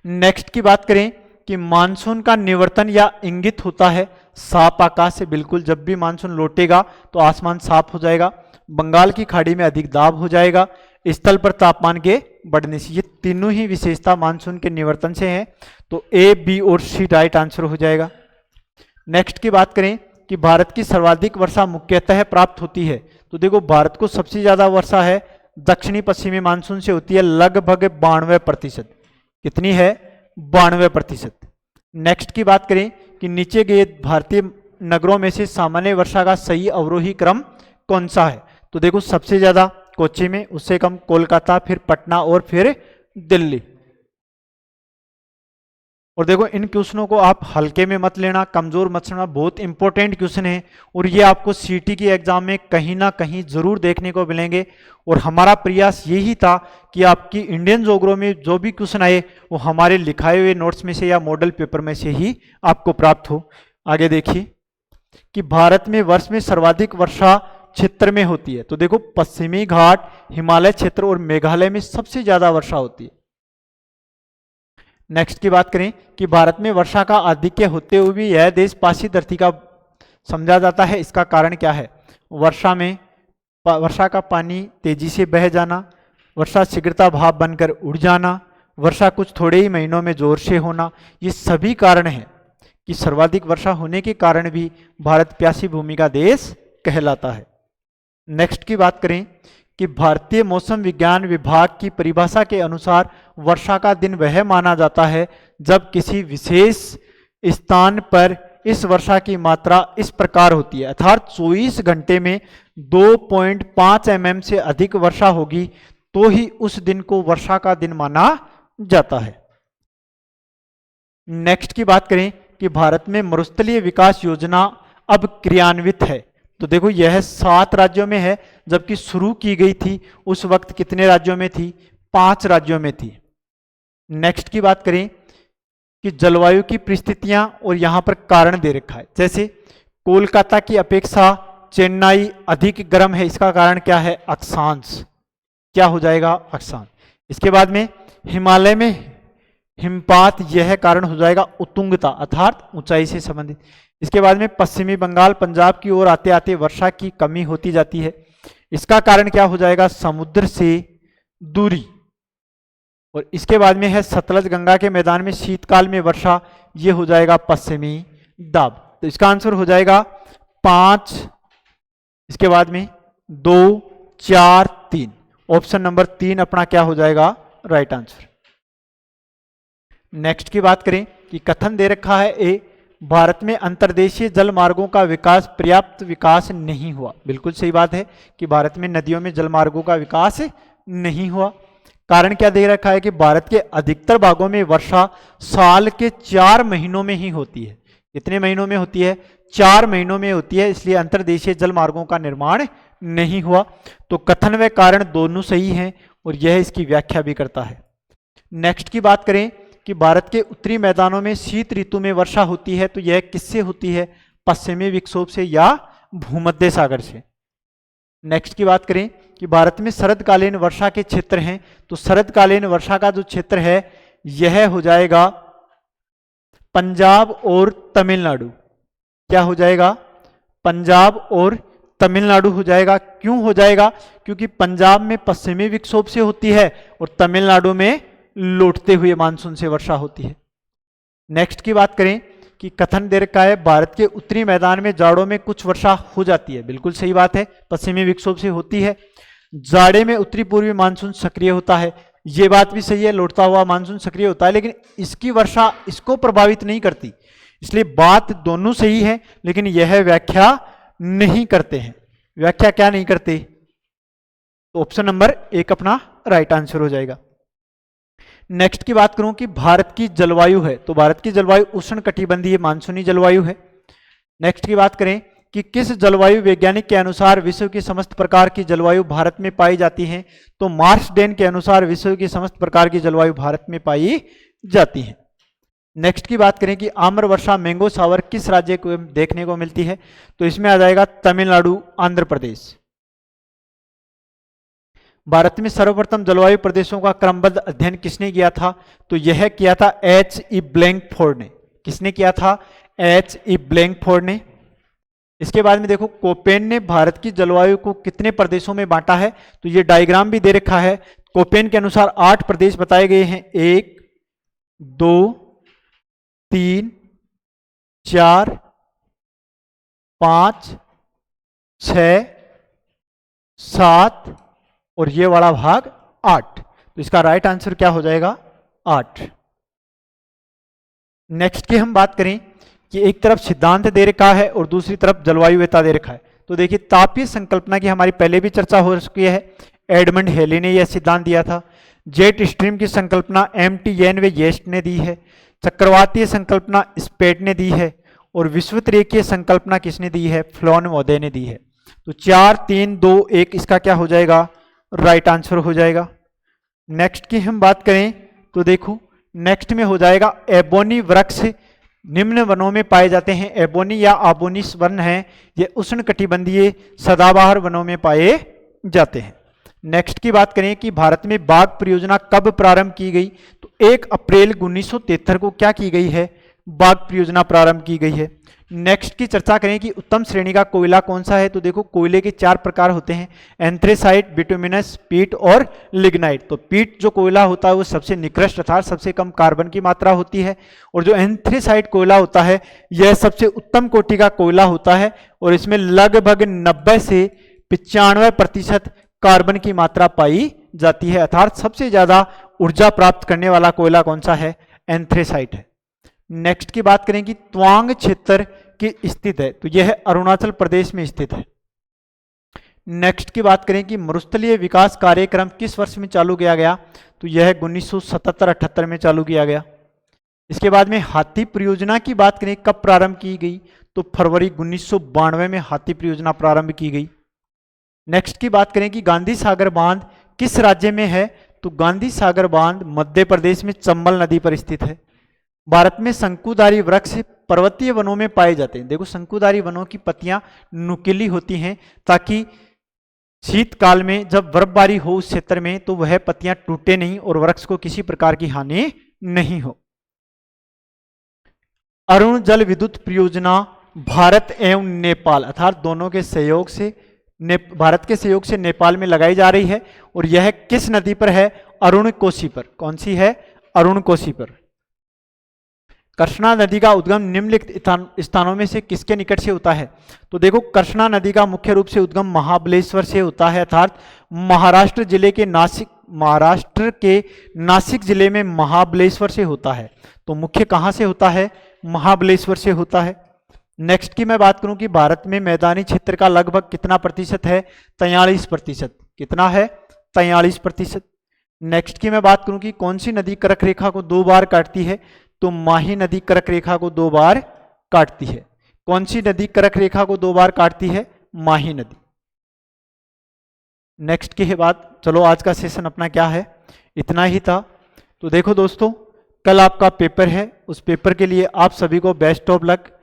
नेक्स्ट की बात करें कि मानसून का निवर्तन या इंगित होता है साफ आकाश से। बिल्कुल, जब भी मानसून लौटेगा तो आसमान साफ हो जाएगा, बंगाल की खाड़ी में अधिक दाब हो जाएगा, स्थल पर तापमान के बढ़ने से। ये तीनों ही विशेषता मानसून के निवर्तन से हैं। तो ए, बी और सी राइट आंसर हो जाएगा। नेक्स्ट की बात करें कि भारत की सर्वाधिक वर्षा मुख्यतः प्राप्त होती है। तो देखो भारत को सबसे ज्यादा वर्षा है दक्षिणी पश्चिमी मानसून से होती है, लगभग 92%। कितनी है? 92%। नेक्स्ट की बात करें कि नीचे गए भारतीय नगरों में से सामान्य वर्षा का सही अवरोही क्रम कौन सा है? तो देखो सबसे ज्यादा कोच्चि में, उससे कम कोलकाता, फिर पटना और फिर दिल्ली। और देखो इन क्वेश्चनों को आप हल्के में मत लेना, कमजोर मत समझना, बहुत इंपॉर्टेंट क्वेश्चन है और ये आपको सीटी की एग्जाम में कहीं ना कहीं जरूर देखने को मिलेंगे। और हमारा प्रयास यही था कि आपकी इंडियन ज्योग्राफी में जो भी क्वेश्चन आए वो हमारे लिखाए हुए नोट्स में से या मॉडल पेपर में से ही आपको प्राप्त हो। आगे देखिए कि भारत में वर्ष में सर्वाधिक वर्षा क्षेत्र में होती है। तो देखो पश्चिमी घाट, हिमालय क्षेत्र और मेघालय में सबसे ज्यादा वर्षा होती है। नेक्स्ट की बात करें कि भारत में वर्षा का आधिक्य होते हुए भी यह देश पासी धरती का समझा जाता है, इसका कारण क्या है? वर्षा का पानी तेजी से बह जाना, वर्षा शीघ्रता भाप बनकर उड़ जाना, वर्षा कुछ थोड़े ही महीनों में जोर से होना, ये सभी कारण हैं कि सर्वाधिक वर्षा होने के कारण भी भारत प्यासी भूमि का देश कहलाता है। नेक्स्ट की बात करें कि भारतीय मौसम विज्ञान विभाग की परिभाषा के अनुसार वर्षा का दिन वह माना जाता है जब किसी विशेष स्थान पर इस वर्षा की मात्रा इस प्रकार होती है, अर्थात 24 घंटे में 2.5 mm से अधिक वर्षा होगी तो ही उस दिन को वर्षा का दिन माना जाता है। नेक्स्ट की बात करें कि भारत में मरुस्थलीय विकास योजना अब क्रियान्वित है। तो देखो यह 7 राज्यों में है, जबकि शुरू की गई थी उस वक्त कितने राज्यों में थी? 5 राज्यों में थी। नेक्स्ट की बात करें कि जलवायु की परिस्थितियां और यहां पर कारण दे रखा है, जैसे कोलकाता की अपेक्षा चेन्नई अधिक गर्म है, इसका कारण क्या है? अक्षांश। क्या हो जाएगा? अक्षांश। इसके बाद में हिमालय में हिमपात, यह कारण हो जाएगा उत्तुंगता अर्थात ऊंचाई से संबंधित। इसके बाद में पश्चिमी बंगाल पंजाब की ओर आते आते वर्षा की कमी होती जाती है, इसका कारण क्या हो जाएगा? समुद्र से दूरी। और इसके बाद में है सतलज गंगा के मैदान में शीतकाल में वर्षा, यह हो जाएगा पश्चिमी दाब। तो इसका आंसर हो जाएगा 5, इसके बाद में 2, 4, 3। ऑप्शन नंबर 3 अपना क्या हो जाएगा? Right answer. नेक्स्ट की बात करें कि कथन दे रखा है ए, भारत में अंतर्देशीय जल मार्गों का विकास पर्याप्त विकास नहीं हुआ। बिल्कुल सही बात है कि भारत में नदियों में जल मार्गों का विकास नहीं हुआ। कारण क्या दे रखा है कि भारत के अधिकतर भागों में वर्षा साल के 4 महीनों में ही होती है। कितने महीनों में होती है? 4 महीनों में होती है, इसलिए अंतर्देशीय जल मार्गों का निर्माण नहीं हुआ। तो कथन व कारण दोनों सही हैं और यह इसकी व्याख्या भी करता है। नेक्स्ट की बात करें कि भारत के उत्तरी मैदानों में शीत ऋतु में वर्षा होती है, तो यह किससे होती है? पश्चिमी विक्षोभ से या भूमध्य सागर से। नेक्स्ट की बात करें कि भारत में शरदकालीन वर्षा के क्षेत्र हैं, तो शरदकालीन वर्षा का जो क्षेत्र है यह हो जाएगा पंजाब और तमिलनाडु। क्या हो जाएगा? पंजाब और तमिलनाडु हो जाएगा। क्यों हो जाएगा? क्योंकि पंजाब में पश्चिमी विक्षोभ से होती है और तमिलनाडु में लौटते हुए मानसून से वर्षा होती है। नेक्स्ट की बात करें कि कथन दे रखा है भारत के उत्तरी मैदान में जाड़ों में कुछ वर्षा हो जाती है। बिल्कुल सही बात है, पश्चिमी विक्षोभ से होती है। जाड़े में उत्तरी पूर्वी मानसून सक्रिय होता है, ये बात भी सही है, लौटता हुआ मानसून सक्रिय होता है, लेकिन इसकी वर्षा इसको प्रभावित नहीं करती। इसलिए बात दोनों सही है, लेकिन यह व्याख्या नहीं करते हैं। व्याख्या क्या नहीं करते? तो ऑप्शन नंबर 1 अपना राइट आंसर हो जाएगा। नेक्स्ट की बात करूं कि भारत की जलवायु है, तो भारत की जलवायु उष्ण कटिबंधीय मानसूनी जलवायु है। नेक्स्ट की बात करें कि किस जलवायु वैज्ञानिक के अनुसार विश्व की समस्त प्रकार की जलवायु भारत में पाई जाती है, तो मार्शडेन के अनुसार विश्व की समस्त प्रकार की जलवायु भारत में पाई जाती है। नेक्स्ट की बात करें कि आम्र वर्षा मैंगो शावर किस राज्य को देखने को मिलती है, तो इसमें आ जाएगा तमिलनाडु, आंध्र प्रदेश। भारत में सर्वप्रथम जलवायु प्रदेशों का क्रमबद्ध अध्ययन किसने किया था, तो यह किया था H.E. ब्लैंकफोर्ड ने। किसने किया था? H.E. ब्लैंकफोर्ड ने। इसके बाद में देखो कोपेन ने भारत की जलवायु को कितने प्रदेशों में बांटा है, तो ये डायग्राम भी दे रखा है। कोपेन के अनुसार 8 प्रदेश बताए गए हैं, 1, 2, 3, 4, 5, 6, 7 और ये वाला भाग 8। तो इसका राइट आंसर क्या हो जाएगा? 8। नेक्स्ट की हम बात करें कि एक तरफ सिद्धांत दे रखा है और दूसरी तरफ जलवायु वेता दे रखा है। तो देखिए तापीय संकल्पना की हमारी पहले भी चर्चा हो चुकी है। एडमंड हेली ने यह सिद्धांत दिया था। जेट स्ट्रीम की संकल्पना एमटीएन व येस्ट ने दी है। चक्रवातीय संकल्पना स्पेट ने दी है। और विषुवतरेखीय संकल्पना किसने दी है? फ्लोनवोदे ने दी है। तो 4 3 2 1 इसका क्या हो जाएगा? राइट आंसर हो जाएगा। नेक्स्ट की हम बात करें तो देखो नेक्स्ट में हो जाएगा एबोनी वृक्ष निम्न वनों में पाए जाते हैं। एबोनी या आबोनिस वन है, ये उष्णकटिबंधीय सदाबहार वनों में पाए जाते हैं। नेक्स्ट की बात करें कि भारत में बाघ परियोजना कब प्रारंभ की गई? तो 1 अप्रैल 1973 को क्या की गई है? बाघ परियोजना प्रारंभ की गई है। नेक्स्ट की चर्चा करें कि उत्तम श्रेणी का कोयला कौन सा है? तो देखो कोयले के 4 प्रकार होते हैं, एंथ्रेसाइट, बिटुमिनस, पीट और लिग्नाइट। तो पीट जो कोयला होता है वो सबसे निकृष्ट अर्थात सबसे कम कार्बन की मात्रा होती है, और जो एंथ्रेसाइट कोयला होता है यह सबसे उत्तम कोटि का कोयला होता है, और इसमें लगभग 90 से 95% कार्बन की मात्रा पाई जाती है, अर्थात सबसे ज्यादा ऊर्जा प्राप्त करने वाला कोयला कौन सा है? एंथ्रेसाइट है। नेक्स्ट की बात करें कि तवांग क्षेत्र की स्थित है, तो यह है अरुणाचल प्रदेश में स्थित है। नेक्स्ट की बात करें कि मरुस्थलीय विकास कार्यक्रम किस वर्ष में चालू किया गया? तो यह 1977-78 में चालू किया गया। इसके बाद में हाथी परियोजना की बात करें कब प्रारंभ की गई? तो फरवरी 1992 में हाथी परियोजना प्रारंभ की गई। नेक्स्ट की बात करें कि गांधी सागर बांध किस राज्य में है? तो गांधी सागर बांध मध्य प्रदेश में चंबल नदी पर स्थित है। भारत में शंकुधारी वृक्ष पर्वतीय वनों में पाए जाते हैं। देखो शंकुधारी वनों की पत्तियां नुकीली होती हैं ताकि शीतकाल में जब बर्फबारी हो उस क्षेत्र में तो वह पत्तियां टूटे नहीं और वृक्ष को किसी प्रकार की हानि नहीं हो। अरुण जल विद्युत परियोजना भारत एवं नेपाल अर्थात दोनों के सहयोग से भारत के सहयोग से नेपाल में लगाई जा रही है, और यह किस नदी पर है? अरुण कोसी पर। कौन सी है? अरुण कोसी पर। कृष्णा नदी का उद्गम निम्नलिखित स्थानों में से किसके निकट से होता है? तो देखो कृष्णा नदी का मुख्य रूप से उद्गम महाबलेश्वर से होता है, अर्थात महाराष्ट्र के नासिक जिले में महाबलेश्वर से होता है। तो मुख्य कहां से होता है? महाबलेश्वर से होता है। नेक्स्ट की मैं बात करूं कि भारत में मैदानी क्षेत्र का लगभग कितना प्रतिशत है? 43%। कितना है? 43%। नेक्स्ट की मैं बात करूं कि कौन सी नदी कर्क रेखा को 2 बार काटती है? तो माही नदी कर्क रेखा को 2 बार काटती है। कौन सी नदी कर्क रेखा को 2 बार काटती है? माही नदी। नेक्स्ट की है बात, चलो आज का सेशन अपना क्या है, इतना ही था। तो देखो दोस्तों कल आपका पेपर है, उस पेपर के लिए आप सभी को बेस्ट ऑफ लक।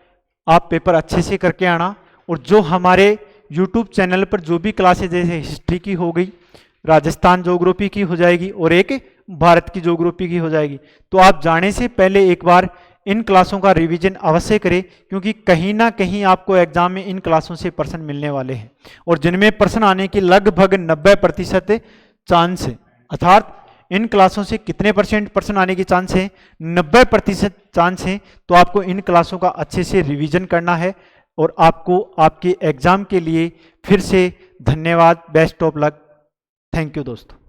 आप पेपर अच्छे से करके आना, और जो हमारे यूट्यूब चैनल पर जो भी क्लासेज जैसे हिस्ट्री की हो गई, राजस्थान ज्योग्राफी की हो जाएगी और एक भारत की ज्योग्राफी की हो जाएगी, तो आप जाने से पहले एक बार इन क्लासों का रिवीजन अवश्य करें, क्योंकि कहीं ना कहीं आपको एग्जाम में इन क्लासों से प्रश्न मिलने वाले हैं, और जिनमें प्रश्न आने की लगभग 90% चांस है। अर्थात इन क्लासों से कितने % प्रश्न आने की चांस है? 90% चांस है। तो आपको इन क्लासों का अच्छे से रिवीजन करना है, और आपको आपके एग्जाम के लिए फिर से धन्यवाद। Best of luck. Thank you दोस्तों।